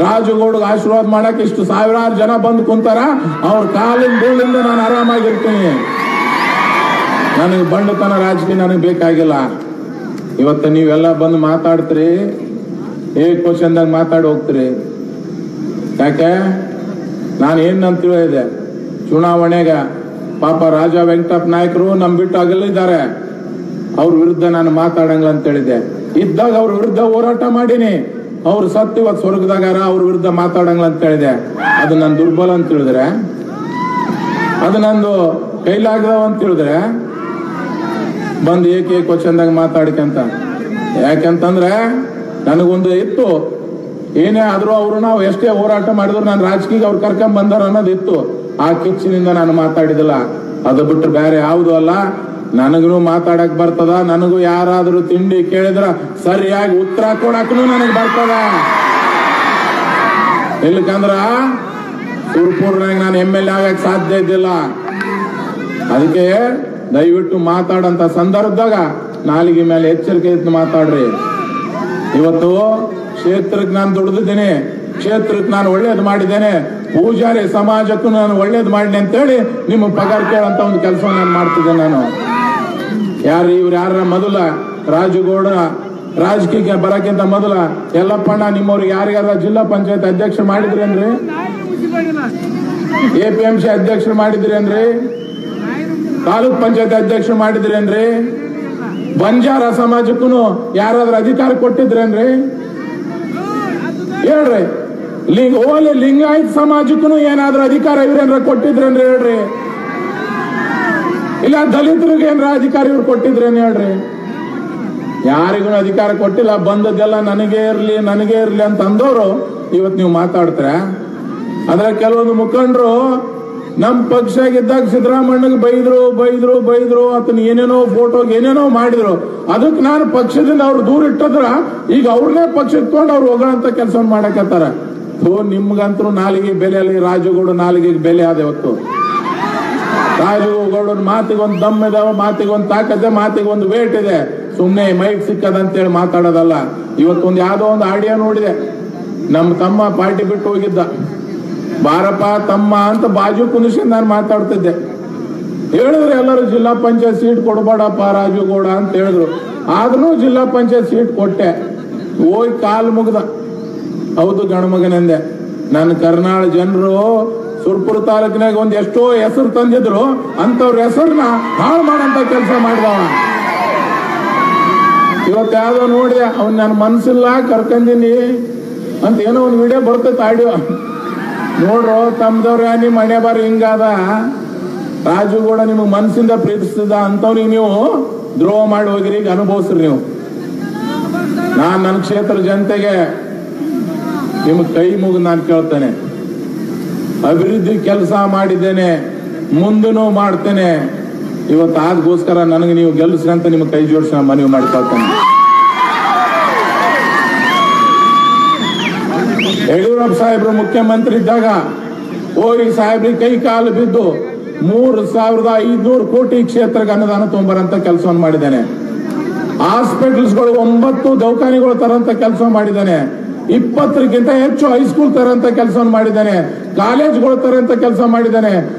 A: ರಾಜುಗೌಡಗೆ ಆಶೀರ್ವಾದ ಮಾಡಕ್ ಇಷ್ಟು ಸಾವಿರಾರು ಜನ ಬಂದು ಕುಂತಾರ. ಅವ್ರ ಕಾಲಿನ ಧೂಳಿಂದ ನಾನು ಆರಾಮಾಗಿರ್ತೀನಿ. ನನಗೆ ಬಂಡತನ ರಾಜಕೀಯ ನನಗೆ ಬೇಕಾಗಿಲ್ಲ. ಇವತ್ತು ನೀವೆಲ್ಲ ಬಂದು ಮಾತಾಡ್ತೀರಿ, ಕ್ವಶನ್ದಾಗ ಮಾತಾಡಿ ಹೋಗ್ತೀರಿ. ಯಾಕೆ ನಾನು ಏನಂತ ಹೇಳಿದೆ, ಚುನಾವಣೆಗ ಪಾಪ ರಾಜ ವೆಂಕಟಪ್ಪ ನಾಯಕರು ನಮ್ ಬಿಟ್ಟು ಅಗಲಿದ್ದಾರೆ, ಅವ್ರ ವಿರುದ್ಧ ನಾನು ಮಾತಾಡಂಗಿಲ್ಲ ಅಂತ ಹೇಳಿದೆ. ಇದ್ದಾಗ ಅವ್ರ ವಿರುದ್ಧ ಹೋರಾಟ ಮಾಡೀನಿ. ಅವ್ರು ಸತ್ತು ಇವತ್ತು ಸ್ವರ್ಗದಾಗಾರ, ಅವ್ರ ವಿರುದ್ಧ ಮಾತಾಡಂಗಿಲ್ಲ ಅಂತ ಹೇಳಿದೆ. ಅದು ನನ್ನ ದುರ್ಬಲ ಅಂತ ಹೇಳಿದ್ರೆ, ಅದು ನಂದು ಕೈಲಾಗದವ ಅಂತ ಹೇಳಿದ್ರೆ ಬಂದು ಕ್ವಶನ್ದಾಗ ಮಾತಾಡ್ಕಂತ. ಯಾಕಂತಂದ್ರೆ ನನಗೊಂದು ಇತ್ತು, ಏನೇ ಆದ್ರೂ ಅವರು ನಾವು ಎಷ್ಟೇ ಹೋರಾಟ ಮಾಡಿದ್ರು ನಾನು ರಾಜಕೀಯ ಅವ್ರು ಕರ್ಕೊಂಡ್ ಬಂದಾರ ಅನ್ನೋದು ಇತ್ತು. ಆ ಕಿಚ್ಚಿನಿಂದ ನಾನು ಮಾತಾಡಿದಿಲ್ಲ. ಅದು ಬಿಟ್ಟು ಬೇರೆ ಯಾವುದು ಅಲ್ಲ. ನನಗೂ ಮಾತಾಡಕ್ ಬರ್ತದ. ನನಗೂ ಯಾರಾದ್ರೂ ತಿಂಡಿ ಕೇಳಿದ್ರ ಸರಿಯಾಗಿ ಉತ್ತರ ಕೊಡಕ್ಕೂ ನನಗ್ ಬರ್ತದ. ಇಲ್ಲಕಂದ್ರ ಸುರ್ಪುರ್ನಾಗ ನಾನು MLA ಆಗಕ್ ಸಾಧ್ಯ ಇದ್ದಿಲ್ಲ. ಅದಕ್ಕೆ ದಯವಿಟ್ಟು ಮಾತಾಡಂತ ಸಂದರ್ಭದಾಗ ನಾಲಿಗೆ ಮೇಲೆ ಎಚ್ಚರಿಕೆ ಇತ್ತು ಮಾತಾಡ್ರಿ. ಇವತ್ತು ಕ್ಷೇತ್ರಕ್ಕೆ ನಾನು ದುಡಿದಿದ್ದೇನೆ, ಕ್ಷೇತ್ರಕ್ಕೆ ನಾನು ಒಳ್ಳೇದು ಮಾಡಿದ್ದೇನೆ, ಪೂಜಾರಿ ಸಮಾಜಕ್ಕೂ ನಾನು ಒಳ್ಳೇದು ಮಾಡಿದೆ ಅಂತೇಳಿ ನಿಮ್ಮ ಪಗಾರ ಕೇಳಂತ ಒಂದು ಕೆಲಸ ನಾನು ಮಾಡ್ತಿದ್ದೆ. ನಾನು ಇವ್ರು ಯಾರ ಮೊದಲ ರಾಜುಗೌಡ ರಾಜಕೀಯಕ್ಕೆ ಬರಕ್ಕಿಂತ ಮೊದಲ ಎಲ್ಲಪ್ಪಣ್ಣ ನಿಮ್ಮವ್ರಿಗೆ ಯಾರಿಗಾರ ಜಿಲ್ಲಾ ಪಂಚಾಯತ್ ಅಧ್ಯಕ್ಷ ಮಾಡಿದ್ರಿ ಅನ್ರಿ, APMC ಅಧ್ಯಕ್ಷರು ಮಾಡಿದ್ರಿ ಅನ್ರಿ, ತಾಲೂಕ್ ಪಂಚಾಯತ್ ಅಧ್ಯಕ್ಷ ಮಾಡಿದ್ರಿ ಅನ್ರಿ, ಬಂಜಾರ ಸಮಾಜಕ್ಕೂ ಯಾರಾದ್ರೂ ಅಧಿಕಾರ ಕೊಟ್ಟಿದ್ರೇನ್ರಿ ಹೇಳ್ರಿ. ಲಿಂಗಾಯತ್ ಸಮಾಜಕ್ಕೂ ಏನಾದ್ರೂ ಅಧಿಕಾರ ಇವ್ರೇನ್ರ ಕೊಟ್ಟಿದ್ರೇನ್ರಿ ಹೇಳ್ರಿ. ಇಲ್ಲ ದಲಿತರಿಗೆ ಏನ್ರ ಅಧಿಕಾರ ಇವ್ರು ಕೊಟ್ಟಿದ್ರೇನ್ ಹೇಳ್ರಿ. ಯಾರಿಗೂ ಅಧಿಕಾರ ಕೊಟ್ಟಿಲ್ಲ. ಬಂದದ್ದೆಲ್ಲ ನನಗೇ ಇರ್ಲಿ ನನಗೇ ಇರ್ಲಿ ಅಂತ ಅಂದವರು ಇವತ್ತು ನೀವು ಮಾತಾಡ್ತೀರ. ಅದ್ರ ಕೆಲವೊಂದು ಮುಖಂಡರು ನಮ್ ಪಕ್ಷ ಗೆದ್ದಾಗ ಸಿದ್ದರಾಮಣ್ಣಗೆ ಬೈದ್ರು ಆತನ ಏನೇನೋ ಫೋಟೋಗೆ ಏನೇನೋ ಮಾಡಿದ್ರು. ಅದಕ್ಕೆ ನಾನು ಪಕ್ಷದಿಂದ ಅವ್ರು ದೂರ ಇಟ್ಟದ್ರ ಈಗ ಅವ್ರನ್ನೇ ಪಕ್ಷ ಇಟ್ಕೊಂಡು ಅವ್ರು ಹೋಗೋಂತ ಕೆಲಸ ಮಾಡಕತ್ತಾರ. ನಿಮ್ಗಂತರೂ ನಾಲಿಗೆ ಬೆಲೆ ಅಲ್ಲಿ, ರಾಜುಗೌಡ ನಾಲಿಗೆಗೆ ಬೆಲೆ ಆದ. ಇವತ್ತು ರಾಜುಗೌಡನ ಮಾತಿಗೊಂದು ದಮ್ ಇದಾವ, ಮಾತಿಗೊಂದು ತಾಕತ್ತೆ, ಮಾತಿಗೊಂದು ವೇಟ್ ಇದೆ. ಸುಮ್ನೆ ಮೈಕ್ ಸಿಕ್ಕದಂತೇಳಿ ಮಾತಾಡೋದಲ್ಲ. ಇವತ್ತೊಂದು ಯಾವ್ದೋ ಒಂದು ಆಡಿಯೋ ನೋಡಿದೆ, ನಮ್ಮ ತಮ್ಮ ಪಾರ್ಟಿ ಬಿಟ್ಟು ಹೋಗಿದ್ದ, ಬಾರಪ್ಪ ತಮ್ಮ ಅಂತ ಬಾಜು ಕುಂದಿಸಿ ನಾನು ಮಾತಾಡ್ತಿದ್ದೆ. ಹೇಳಿದ್ರು ಎಲ್ಲರೂ ಜಿಲ್ಲಾ ಪಂಚಾಯತ್ ಸೀಟ್ ಕೊಡಬೇಡಪ್ಪ ರಾಜುಗೌಡ ಅಂತ ಹೇಳಿದ್ರು. ಆದ್ರೂ ಜಿಲ್ಲಾ ಪಂಚಾಯತ್ ಸೀಟ್ ಕೊಟ್ಟೆ. ಹೋಗಿ ಕಾಲು ಮುಗ್ದ. ಹೌದು ಗಣಮಗನೆಂದೆ. ನನ್ನ ಕರ್ನಾಳ ಜನರು ಸುರ್ಪುರ ತಾಲೂಕಿನಾಗ ಒಂದ್ ಎಷ್ಟೋ ಹೆಸರು ತಂದಿದ್ರು, ಅಂತವ್ರ ಹೆಸರನ್ನ ಹಾಳು ಮಾಡಂತ ಕೆಲಸ ಮಾಡಿದವ. ಇವತ್ತು ಯಾವ್ದೋ ನೋಡಿದೆ, ಅವ್ನ್ ನನ್ನ ಮನ್ಸಿಲ್ಲ ಕರ್ಕಂದಿನಿ ಅಂತ ಏನೋ ಒಂದು ವಿಡಿಯೋ ಬರ್ತೈತೆ ಆಡಿಯೋ. ನೋಡ್ರು ತಮ್ದವ್ರ ನಿಮ್ ಮನೆ ಬಾರಿ ಹಿಂಗಾದ, ರಾಜುಗೌಡ ನಿಮಗೆ ಮನಸ್ಸಿಂದ ಪ್ರೀತಿಸಿದ ಅಂತವ್ರಿಗೆ ನೀವು ದ್ರೋಹ ಮಾಡಿ ಹೋಗಿರಿ, ಈಗ ಅನುಭವಿಸ್ರಿ ನೀವು. ನಾನು ನನ್ನ ಕ್ಷೇತ್ರ ಜನತೆಗೆ ನಿಮಗೆ ಕೈ ಮುಗಿದು ನಾನು ಕೇಳ್ತೇನೆ, ಅಭಿವೃದ್ಧಿ ಕೆಲಸ ಮಾಡಿದ್ದೇನೆ, ಮುಂದೂ ಮಾಡ್ತೇನೆ. ಇವತ್ತು ಅದಕ್ಕೋಸ್ಕರ ನನಗೆ ನೀವು ಗೆಲ್ಲಿಸ್ರಿ ಅಂತ ನಿಮಗೆ ಕೈ ಜೋಡಿಸಿ ನಾನು ಮನವಿ ಮಾಡ್ಕೊಳ್ತೇನೆ. ಯಡಿಯೂರಪ್ಪ ಸಾಹೇಬ್ರು ಮುಖ್ಯಮಂತ್ರಿ ಇದ್ದಾಗ ಹೋಗಿ ಸಾಹೇಬ್ರಿಗೆ ಕೈ ಕಾಲು ಬಿದ್ದು 3,500 ಕೋಟಿ ಕ್ಷೇತ್ರಕ್ಕೆ ಅನುದಾನ ತಗೊಂಬರಂತ ಕೆಲಸವನ್ನು ಮಾಡಿದ್ದೇನೆ. ಹಾಸ್ಪಿಟಲ್ಸ್ಗಳು 9 ದವಾಖಾನೆಗಳು ತರಂತ ಕೆಲಸ ಮಾಡಿದ್ದೇನೆ. 20ಕ್ಕಿಂತ ಹೆಚ್ಚು ಹೈಸ್ಕೂಲ್ ತರಂತ ಕೆಲಸವನ್ನು ಮಾಡಿದ್ದೇನೆ. ಕಾಲೇಜ್ಗಳು ತರಂತ ಕೆಲಸ ಮಾಡಿದ್ದೇನೆ.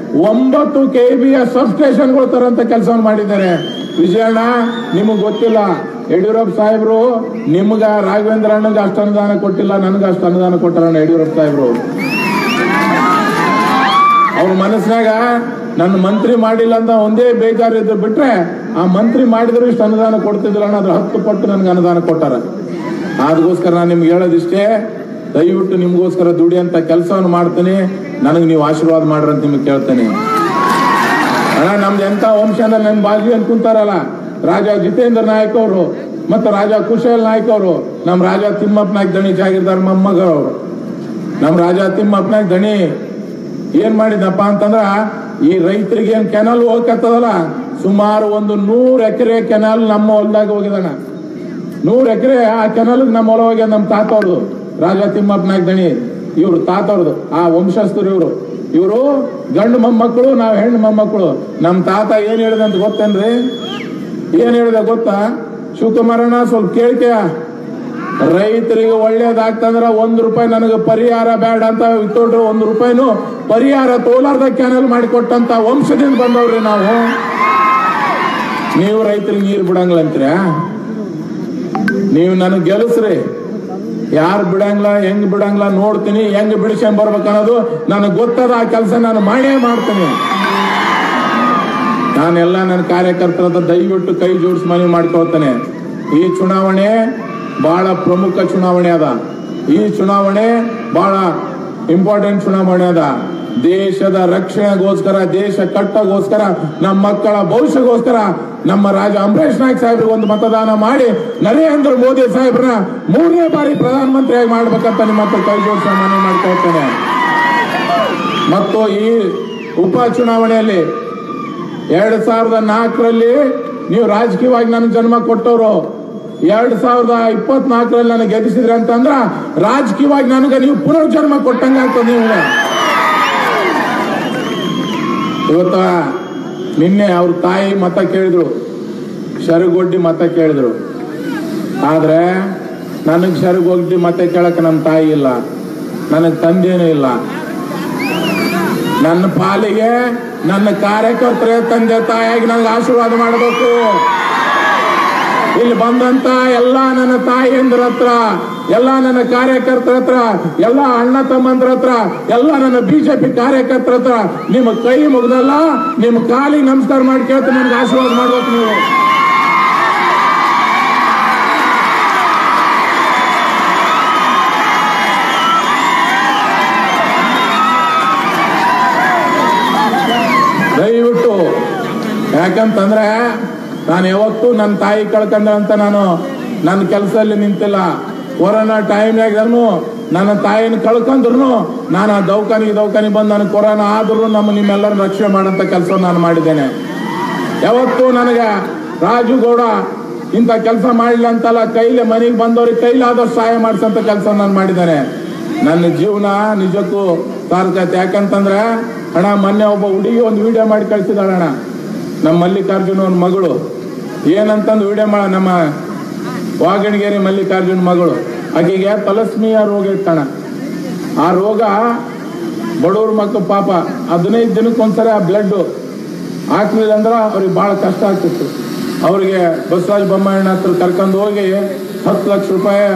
A: 9 KBಯ ಸಬ್ ಸ್ಟೇಷನ್ಗಳು ತರಂತ ಕೆಲಸವನ್ನು ಮಾಡಿದ್ದೇನೆ. ವಿಜಯಣ್ಣ, ನಿಮಗ್ ಗೊತ್ತಿಲ್ಲ, ಯಡಿಯೂರಪ್ಪ ಸಾಹೇಬ್ರು ನಿಮ್ಗ ರಾಘವೇಂದ್ರ ಅಣ್ಣಗೆ ಅಷ್ಟು ಅನುದಾನ ಕೊಟ್ಟಿಲ್ಲ, ನನಗೆ ಅಷ್ಟು ಅನುದಾನ ಕೊಟ್ಟಾರ ಯಡಿಯೂರಪ್ಪ ಸಾಹೇಬ್ರು. ಅವ್ರ ಮನಸ್ಸಿನಾಗ ನನ್ನ ಮಂತ್ರಿ ಮಾಡಿಲ್ಲ ಅಂತ ಒಂದೇ ಬೇಜಾರಿದ್ರು ಬಿಟ್ರೆ, ಆ ಮಂತ್ರಿ ಮಾಡಿದ್ರು ಇಷ್ಟು ಅನುದಾನ ಕೊಡ್ತಿದ್ರು ಅನ್ನೋದ್ರ 10 ಪಟ್ಟು ನನಗೆ ಅನುದಾನ ಕೊಟ್ಟಾರ. ಅದಕ್ಕೋಸ್ಕರ ನಾನು ನಿಮ್ಗೆ ಹೇಳೋದಿಷ್ಟೇ, ದಯವಿಟ್ಟು ನಿಮ್ಗೋಸ್ಕರ ದುಡಿಯಂತ ಕೆಲಸವನ್ನು ಮಾಡ್ತೀನಿ, ನನಗೆ ನೀವು ಆಶೀರ್ವಾದ ಮಾಡ್ರಂತ ನಿಮ್ಗೆ ಕೇಳ್ತೇನೆ. ಅಣ್ಣ, ನಮ್ದು ಎಂತ ವಂಶದಲ್ಲಿ ನನ್ನ ಬಾಜಿ ಅಂತ ಕುಂತಾರಲ್ಲ, ರಾಜ ಜಿತೇಂದ್ರ ನಾಯಕ್ ಅವರು ಮತ್ತು ರಾಜ ಕುಶಲ್ ನಾಯ್ಕ್ ಅವರು, ನಮ್ಮ ರಾಜ ತಿಮ್ಮಪ್ಪ ನಾಯ್ಕ್ ದಣಿ ಜಾಗಿರ್ದಾರ ಮೊಮ್ಮಗರು. ನಮ್ಮ ರಾಜ ತಿಮ್ಮಪ್ಪ ನಾಯ್ಕ್ ದಣಿ ಏನ್ ಮಾಡಿದಪ್ಪ ಅಂತಂದ್ರ, ಈ ರೈತರಿಗೆ ಏನ್ ಕೆನಲ್ ಹೋಗತ್ತದಲ್ಲ, ಸುಮಾರು 100 ಎಕರೆ ಕೆನಲ್ ನಮ್ಮ ಹೊಲದಾಗ ಹೋಗಿದಾನ. 100 ಎಕರೆ ಆ ಕೆನಲ್ ನಮ್ಮ ಹೊಲ ಹೋಗ್ಯ. ನಮ್ಮ ತಾತವ್ರದು ರಾಜ ತಿಮ್ಮಪ್ಪ ನಾಯ್ಕ್ ದಣಿ, ಇವ್ರು ತಾತವ್ರದು, ಆ ವಂಶಸ್ಥರು ಇವರು ಗಂಡು ಮೊಮ್ಮಕ್ಕಳು, ನಾವು ಹೆಣ್ಣು ಮೊಮ್ಮಕ್ಕಳು. ನಮ್ಮ ತಾತ ಏನ್ ಹೇಳಿದಂತ ಗೊತ್ತೇನ್ರಿ? ಏನ್ ಹೇಳಿದ ಗೊತ್ತಾ ಶಿವಕುಮಾರಣ್ಣ? ಸ್ವಲ್ಪ ಕೇಳ್ಕೆಯ, ರೈತರಿಗೆ ಒಳ್ಳೇದಾಗ್ತಂದ್ರ 1 ರೂಪಾಯಿ ನನಗೆ ಪರಿಹಾರ ಬೇಡ ಅಂತ ಇತ್ತೋಡ್ರು. 1 ರೂಪಾಯಿನೂ ಪರಿಹಾರ ತೋಲಾರ್ದ ಕ್ಯಾನಲ್ ಮಾಡಿಕೊಟ್ಟಂತ ವಂಶದಿಂದ ಬಂದವ್ರಿ ನಾವು. ನೀವು ರೈತರಿಗೆ ನೀರು ಬಿಡಂಗಿಲ್ಲಂತೀರ? ನೀವು ನನಗೆ ಗೆಲ್ಲಿಸ್ರಿ, ಯಾರು ಬಿಡಂಗಿಲ್ಲ, ಹೆಂಗ್ ಬಿಡಂಗಿಲ್ಲ ನೋಡ್ತೀನಿ, ಹೆಂಗ್ ಬಿಡಿಸ್ಕೊಂಡ್ ಬರ್ಬೇಕನ್ನೋದು ನನಗೆ ಗೊತ್ತದ. ಆ ಕೆಲಸ ನಾನು ಮಾಡೇ ಮಾಡ್ತೀನಿ. ನಾನೆಲ್ಲ ನನ್ನ ಕಾರ್ಯಕರ್ತರ ದಯವಿಟ್ಟು ಕೈ ಜೋಡಿಸಿ ಮನವಿ ಮಾಡ್ಕೊಳ್ತೇನೆ. ಈ ಚುನಾವಣೆ ಬಹಳ ಪ್ರಮುಖ ಚುನಾವಣೆ ಅದ. ಈ ಚುನಾವಣೆ ಬಹಳ ಇಂಪಾರ್ಟೆಂಟ್ ಚುನಾವಣೆ ಅದ. ದೇಶದ ರಕ್ಷಣೆಗೋಸ್ಕರ, ದೇಶ ಕಟ್ಟಗೋಸ್ಕರ, ನಮ್ಮ ಮಕ್ಕಳ ಭವಿಷ್ಯಕ್ಕೋಸ್ಕರ ನಮ್ಮ ರಾಜ ಅಂಬರೀಶ್ ನಾಯ್ಕ್ ಸಾಹೇಬ್ರಿಗೆ ಒಂದು ಮತದಾನ ಮಾಡಿ ನರೇಂದ್ರ ಮೋದಿ ಸಾಹೇಬ್ರನ್ನ 3ನೇ ಬಾರಿ ಪ್ರಧಾನಮಂತ್ರಿಯಾಗಿ ಮಾಡ್ಬೇಕಂತ ನಿಮ್ಮ ಹತ್ರ ಕೈ ಜೋಡಿಸಿ ಮನವಿ ಮಾಡ್ಕೊಳ್ತೇನೆ. ಮತ್ತು ಈ ಉಪ ಚುನಾವಣೆಯಲ್ಲಿ 2004ರಲ್ಲಿ ನೀವು ರಾಜಕೀಯವಾಗಿ ನನಗೆ ಜನ್ಮ ಕೊಟ್ಟವರು, 2024ರಲ್ಲಿ ನನಗೆ ಗೆಲ್ಲಿಸಿದ್ರಿ ಅಂತಂದ್ರ ರಾಜಕೀಯವಾಗಿ ನನಗೆ ನೀವು ಪುನರ್ಜನ್ಮ ಕೊಟ್ಟಂಗ ಆಗ್ತದೆ. ನೀವು ಇವತ್ತ ನಿನ್ನೆ ಅವ್ರ ತಾಯಿ ಮತ ಕೇಳಿದ್ರು, ಶರಗೊಡ್ಡಿ ಮತ ಕೇಳಿದ್ರು. ಆದ್ರೆ ನನಗೆ ಶರಗೊಡ್ಡಿ ಮತ ಕೇಳಕ್ಕೆ ನನ್ನ ತಾಯಿ ಇಲ್ಲ, ನನಗೆ ತಂದೆನೂ ಇಲ್ಲ. ನನ್ನ ಪಾಲಿಗೆ ನನ್ನ ಕಾರ್ಯಕರ್ತರೇ ತಂದೆ ತಾಯಿಯಾಗಿ ನನಗೆ ಆಶೀರ್ವಾದ ಮಾಡಬೇಕು. ಇಲ್ಲಿ ಬಂದಂತ ಎಲ್ಲ ನನ್ನ ತಾಯಿಯಂದ್ರ ಹತ್ರ, ಎಲ್ಲ ನನ್ನ ಕಾರ್ಯಕರ್ತರ ಹತ್ರ, ಎಲ್ಲ ಅಣ್ಣ ತಮ್ಮಂದ್ರ ಹತ್ರ, ಎಲ್ಲ ನನ್ನ ಬಿಜೆಪಿ ಕಾರ್ಯಕರ್ತರ ಹತ್ರ ನಿಮ್ಮ ಕೈ ಮುಗ್ದಲ್ಲ, ನಿಮ್ಮ ಕಾಲಿಗೆ ನಮಸ್ಕಾರ ಮಾಡಿ ಕೇಳ್ತೀನಿ, ನನಗೆ ಆಶೀರ್ವಾದ ಮಾಡ್ಬೇಕು ನೀವು. ದಯವಿಟ್ಟು, ಯಾಕಂತಂದ್ರೆ ನಾನು ಯಾವತ್ತೂ ನನ್ನ ತಾಯಿ ಕಳ್ಕೊಂಡ್ರಂತ ನಾನು ನನ್ನ ಕೆಲಸದಲ್ಲಿ ನಿಂತಿಲ್ಲ. ಕೊರೋನಾ ಟೈಮ್ನಾಗೂ ನನ್ನ ತಾಯಿನ ಕಳ್ಕೊಂಡ್ರು ನಾನು ಆ ದವಾಖಾನೆ ಬಂದು ನನಗೆ ಕೊರೋನಾ ಆದ್ರೂ ನಿಮ್ಮೆಲ್ಲರೂ ರಕ್ಷಣೆ ಮಾಡೋಂಥ ಕೆಲಸ ನಾನು ಮಾಡಿದ್ದೇನೆ. ಯಾವತ್ತೂ ನನಗೆ ರಾಜುಗೌಡ ಇಂಥ ಕೆಲಸ ಮಾಡಲಿಲ್ಲ ಅಂತಲ್ಲ, ಕೈಲೇ ಮನೆಗೆ ಬಂದವ್ರಿಗೆ ಕೈಲಾದಷ್ಟು ಸಹಾಯ ಮಾಡಿಸೋಂಥ ಕೆಲಸ ನಾನು ಮಾಡಿದ್ದೇನೆ. ನನ್ನ ಜೀವನ ನಿಜಕ್ಕೂ ಸಾರ್ಥಕತೆ. ಯಾಕಂತಂದ್ರೆ ಅಣ್ಣ, ಮೊನ್ನೆ ಒಬ್ಬ ಹುಡುಗಿ ಒಂದು ವಿಡಿಯೋ ಮಾಡಿ ಕಳಿಸಿದಾಳಣ್ಣ, ನಮ್ಮ ಮಲ್ಲಿಕಾರ್ಜುನ ಒಂದು ಮಗಳು. ಏನಂತಂದು ವಿಡಿಯೋ ನಮ್ಮ ವಾಗಣಗೆರೆ ಮಲ್ಲಿಕಾರ್ಜುನ ಮಗಳು, ಆಕೆಗೆ ತಲಸ್ಮಿಯ ರೋಗ ಇತ್ತಣ್ಣ. ಆ ರೋಗ ಬಡವ್ರ ಮಕ್ಕಳು ಪಾಪ 15 ದಿನಕ್ಕೊಂದ್ಸರಿ ಆ ಬ್ಲಡ್ ಹಾಕ್ಲಿಲ್ಲ ಅಂದ್ರೆ ಅವ್ರಿಗೆ ಬಹಳ ಕಷ್ಟ ಆಗ್ತಿತ್ತು. ಅವ್ರಿಗೆ ಬಸವರಾಜ ಬೊಮ್ಮಾಯಿ ಹತ್ರ ಕರ್ಕೊಂಡು ಹೋಗಿ 10 ಲಕ್ಷ ರೂಪಾಯಿ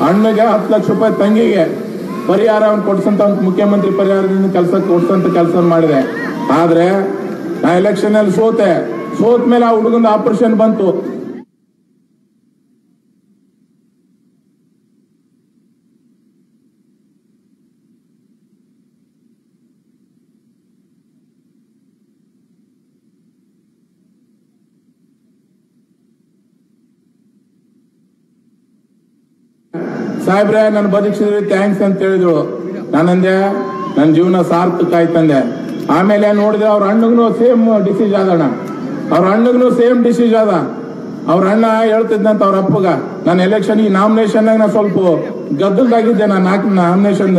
A: ಅಣ್ಣಗೆ, 10 ಲಕ್ಷ ರೂಪಾಯಿ ತಂಗಿಗೆ ಪರಿಹಾರವನ್ನು ಕೊಡ್ಸಂತ ಮುಖ್ಯಮಂತ್ರಿ ಪರಿಹಾರದಿಂದ ಕೊಡ್ಸಂತ ಕೆಲಸ ಮಾಡಿದೆ. ಆದ್ರೆ ನಾ ಎಲೆಕ್ಷನ್ ಅಲ್ಲಿ ಸೋತ ಮೇಲೆ ಆ ಹುಡುಗಂದು ಆಪರೇಷನ್ ಬಂತು. ಸಾಹೇಬ್ರೆ ನಾನು ಬದುಕಿಸಿದ್ರಿ ಥ್ಯಾಂಕ್ಸ್ ಅಂತ ಹೇಳಿದ್ರು. ನಾನಂದೆ ನನ್ನ ಜೀವನ ಸಾರ್ಥಕ ಆಯ್ತಂದೆ. ಆಮೇಲೆ ನೋಡಿದ್ರೆ ಅವ್ರ ಅಣ್ಣಗೂ ಸೇಮ್ ಡಿಸೀಸ್ ಆದಣ. ಅವ್ರ ಅಣ್ಣಗೂ ಸೇಮ್ ಡಿಸೀಸ್ ಆದ. ಅವ್ರ ಅಣ್ಣ ಹೇಳ್ತಿದ್ನಂತ ಅವ್ರ ಅಪ್ಪಗ, ನಾನು ಎಲೆಕ್ಷನ್ ಈ ನಾಮಿನೇಷನ್ ನಾ ಸ್ವಲ್ಪ ಗದ್ದಲ್ದಾಗಿದ್ದೆ. ನಾನು ನಾಮಿನೇಷನ್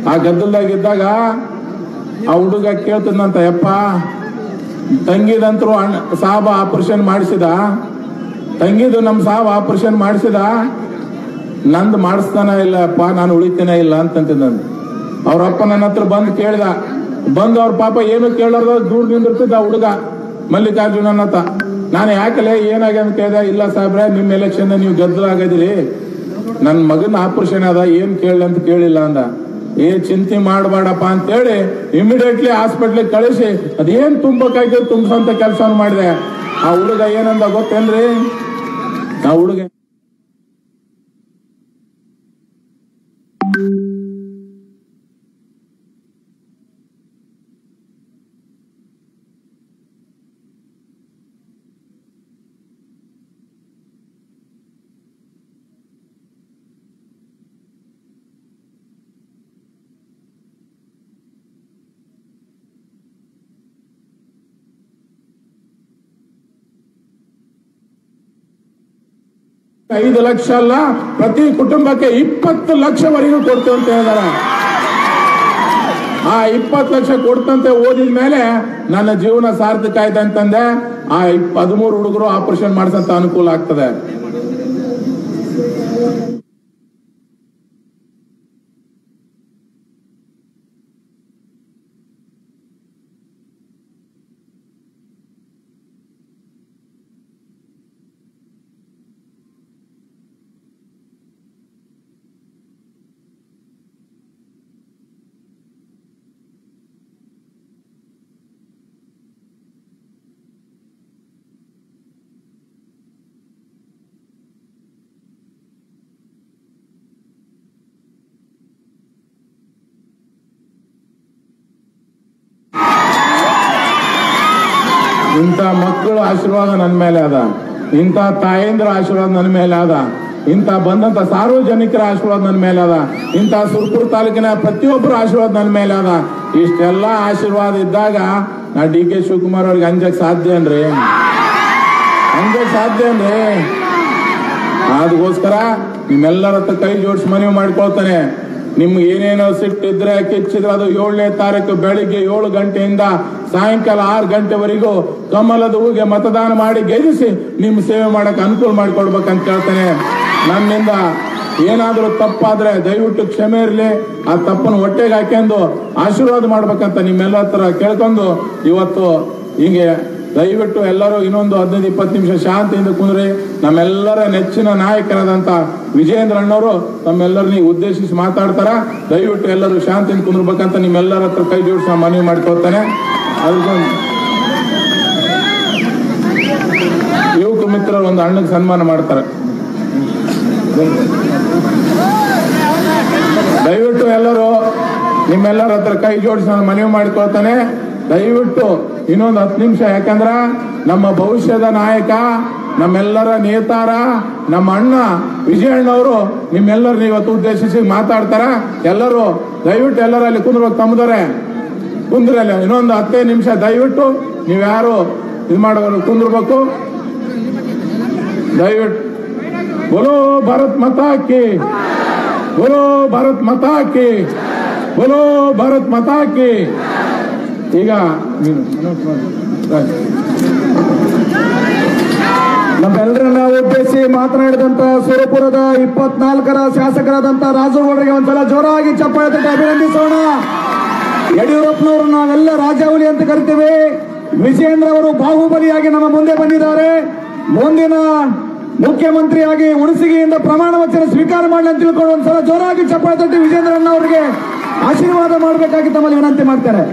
A: ಆ ಗದ್ದಲ್ದಾಗಿದ್ದಾಗ ಆ ಹುಡುಗ ಕೇಳ್ತಿದ್ನಂತ, ಯಪ್ಪ ತಂಗಿದಂತರು ಸಾಬ ಆಪರೇಷನ್ ಮಾಡಿಸಿದ, ತಂಗಿದು ನಮ್ ಸಾಬ ಆಪರೇಷನ್ ಮಾಡಿಸಿದ, ನಂದು ಮಾಡಿಸ್ತಾನ ಇಲ್ಲಪ್ಪ, ನಾನು ಉಳಿತೇನೆ ಇಲ್ಲ ಅಂತಂತಿದ್ದಂತ. ಅವ್ರಪ್ಪ ನನ್ನ ಹತ್ರ ಬಂದು ಕೇಳಿದ. ಬಂದು ಅವ್ರ ಪಾಪ ಏನು ಕೇಳಾರ್ದ ದೂರ ನಿಂದಿರ್ತಿದ್ದ ಹುಡುಗ ಮಲ್ಲಿಕಾರ್ಜುನನ್ ಹತ್ತ. ನಾನು ಯಾಕಲೆ ಏನಾಗ್ಯ ಅಂತ ಕೇಳಿದೆ. ಇಲ್ಲ ಸಾಹೇಬ್ರೆ, ನಿಮ್ ಎಲೆಕ್ಷನ್ ನೀವು ಗದ್ದಲಾಗದಿರಿ, ನನ್ ಮಗನ ಆಪರೇಷನ್ ಅದ, ಏನ್ ಕೇಳಿ ಅಂತ ಕೇಳಿಲ್ಲ ಅಂದ. ಚಿಂತೆ ಮಾಡಬೇಡಪ್ಪ ಅಂತೇಳಿ ಇಮಿಡಿಯೇಟ್ಲಿ ಹಾಸ್ಪಿಟ್ಲಿಗೆ ಕಳಿಸಿ ಅದೇನ್ ತುಂಬಬೇಕಾಗಿ ತುಂಬಸಂತ ಕೆಲಸ ಮಾಡಿದೆ. ಆ ಹುಡುಗ ಏನಂದ ಗೊತ್ತೇನ್ರಿ? ಆ ಹುಡುಗ 5 ಲಕ್ಷ ಅಲ್ಲ, ಪ್ರತಿ ಕುಟುಂಬಕ್ಕೆ 20 ಲಕ್ಷವರೆಗೂ ಕೊಡ್ತು ಅಂತ ಹೇಳಿದಾರ. ಆ 20 ಲಕ್ಷ ಕೊಡ್ತಂತೆ ಓದಿದ ಮೇಲೆ ನನ್ನ ಜೀವನ ಸಾರ್ಥಕ ಆಯ್ತು ಅಂತಂದೆ. ಆ 13 ಹುಡುಗರು ಆಪರೇಷನ್ ಮಾಡಿಸಂತ ಅನುಕೂಲ ಆಗ್ತದೆ. ಇಂಥ ಮಕ್ಕಳ ಆಶೀರ್ವಾದ ನನ್ನ ಮೇಲೆ ಅದ, ಇಂಥ ತಾಯಂದ್ರ ಆಶೀರ್ವಾದ ನನ್ನ ಮೇಲೆ ಅದ, ಇಂಥ ಬಂದಂತ ಸಾರ್ವಜನಿಕರ ಆಶೀರ್ವಾದ ನನ್ನ ಮೇಲೆ ಅದ, ಇಂಥ ಸುರಪುರ ತಾಲೂಕಿನ ಪ್ರತಿಯೊಬ್ಬರ ಆಶೀರ್ವಾದ ನನ್ನ ಮೇಲೆ ಅದ. ಇಷ್ಟೆಲ್ಲ ಆಶೀರ್ವಾದ ಇದ್ದಾಗ ನಾ ಡಿ.ಕೆ. ಶಿವಕುಮಾರ್ ಅವ್ರಿಗೆ ಅಂಜಕ್ ಸಾಧ್ಯ ಏನ್ರಿ? ಅಂಜಕ್ ಸಾಧ್ಯ ಏನ್ರಿ? ಅದಕ್ಕೋಸ್ಕರ ನಿಮ್ಮೆಲ್ಲರ ಹತ್ರ ಕೈ ಜೋಡಿಸಿ ಮನವಿ ಮಾಡ್ಕೊಳ್ತಾನೆ. ನಿಮ್ಗೆ ಏನೇನೋ ಸಿಟ್ಟಿದ್ರೆ ಕಿಚ್ಚಿದ್ರೆ ಅದು 7ನೇ ತಾರೀಕು ಬೆಳಿಗ್ಗೆ 7 ಗಂಟೆಯಿಂದ ಸಾಯಂಕಾಲ 6 ಗಂಟೆವರೆಗೂ ಕಮಲದ ಹೂಗೆ ಮತದಾನ ಮಾಡಿ ಗೆಲ್ಲಿಸಿ ನಿಮ್ ಸೇವೆ ಮಾಡಕ್ ಅನುಕೂಲ ಮಾಡಿಕೊಡ್ಬೇಕಂತ ಹೇಳ್ತಾನೆ. ನನ್ನಿಂದ ಏನಾದ್ರೂ ತಪ್ಪಾದ್ರೆ ದಯವಿಟ್ಟು ಕ್ಷಮೆ ಇರಲಿ. ಆ ತಪ್ಪನ್ನು ಹೊಟ್ಟೆಗೆ ಹಾಕೊಂಡು ಆಶೀರ್ವಾದ ಮಾಡ್ಬೇಕಂತ ನಿಮ್ಮೆಲ್ಲ ಹತ್ರ ಕೇಳ್ಕೊಂಡು ಇವತ್ತು ಹೀಗೆ ದಯವಿಟ್ಟು ಎಲ್ಲರೂ ಇನ್ನೊಂದು 15-20 ನಿಮಿಷ ಶಾಂತಿಯಿಂದ ಕುಂದ್ರಿ. ನಮ್ಮೆಲ್ಲರ ನೆಚ್ಚಿನ ನಾಯಕರಾದಂತ ವಿಜಯೇಂದ್ರ ಅಣ್ಣವರು ತಮ್ಮೆಲ್ಲರನ್ನ ಉದ್ದೇಶಿಸಿ ಮಾತಾಡ್ತಾರ. ದಯವಿಟ್ಟು ಎಲ್ಲರೂ ಶಾಂತಿಯಿಂದ ಕುಂದ್ರಬೇಕಂತ ನಿಮ್ಮೆಲ್ಲರ ಹತ್ರ ಕೈ ಜೋಡಿಸಿ ಮನವಿ ಮಾಡ್ಕೊಳ್ತಾನೆ. ಅದಕ್ಕೊಂದು ಯುವಕ ಮಿತ್ರರು ಒಂದು ಅಣ್ಣಗೆ ಸನ್ಮಾನ ಮಾಡ್ತಾರೆ. ದಯವಿಟ್ಟು ಎಲ್ಲರೂ ನಿಮ್ಮೆಲ್ಲರ ಹತ್ರ ಕೈ ಜೋಡಿಸಿ ನಾನು ಮನವಿ ಮಾಡ್ಕೊಳ್ತಾನೆ. ದಯವಿಟ್ಟು ಇನ್ನೊಂದು 10 ನಿಮಿಷ, ಯಾಕಂದ್ರ ನಮ್ಮ ಭವಿಷ್ಯದ ನಾಯಕ, ನಮ್ಮೆಲ್ಲರ ನೇತಾರ, ನಮ್ಮ ಅಣ್ಣ ವಿಜಯಣ್ಣವರು ನಿಮ್ಮೆಲ್ಲರನ್ನ ಇವತ್ತು ಉದ್ದೇಶಿಸಿ ಮಾತಾಡ್ತಾರ. ಎಲ್ಲರೂ ದಯವಿಟ್ಟು ಎಲ್ಲರೂ ಅಲ್ಲಿ ಕುಂದ್ರಬೇಕು. ತಮ್ಮದವ್ರೆ ಕುಂದ್ರಲ್ಲ, ಇನ್ನೊಂದು 10 ನಿಮಿಷ ದಯವಿಟ್ಟು ನೀವ್ಯಾರು ಇದು ಮಾಡೋರು ಕುಂದ್ರಬೇಕು ದಯವಿಟ್ಟು. ಬೋಲೋ ಭಾರತ್ ಮಾತಾ ಕಿ, ಬೋಲೋ ಭಾರತ್ ಮಾತಾ ಕಿ, ಬೋಲೋ ಭಾರತ್ ಮಾತಾ ಕಿ. ಈಗ
B: ನಮ್ಮೆಲ್ಲರನ್ನ ಉದ್ದೇಶಿಸಿ ಮಾತನಾಡಿದಂತ ಸುರಪುರದ 24ರ ಶಾಸಕರಾದಂತ ರಾಜುಗೌಡರಿಗೆ ಒಂದ್ಸಲ ಜೋರಾಗಿ ಚಪ್ಪಾಳೆ ತಟ್ಟಿ ಅಭಿನಂದಿಸೋಣ. ಯಡಿಯೂರಪ್ಪನವರು ನಾವೆಲ್ಲ ರಾಜಾವಲಿ ಅಂತ ಕರಿತೀವಿ. ವಿಜಯೇಂದ್ರ ಅವರು ಬಾಹುಬಲಿಯಾಗಿ ನಮ್ಮ ಮುಂದೆ ಬಂದಿದ್ದಾರೆ. ಮುಂದಿನ ಮುಖ್ಯಮಂತ್ರಿಯಾಗಿ ಹುಣಸಗಿಯಿಂದ ಪ್ರಮಾಣ ವಚನ ಸ್ವೀಕಾರ ಮಾಡಲಿ ಅಂತ ತಿಳ್ಕೊಂಡು ಒಂದ್ಸಲ ಜೋರಾಗಿ ಚಪ್ಪಾಳೆ ತಟ್ಟಿ ವಿಜಯೇಂದ್ರಣ್ಣ ಅವರಿಗೆ ಆಶೀರ್ವಾದ ಮಾಡಬೇಕಾಗಿ ತಮ್ಮಲ್ಲಿ ವಿನಂತಿ ಮಾಡ್ತಾರೆ.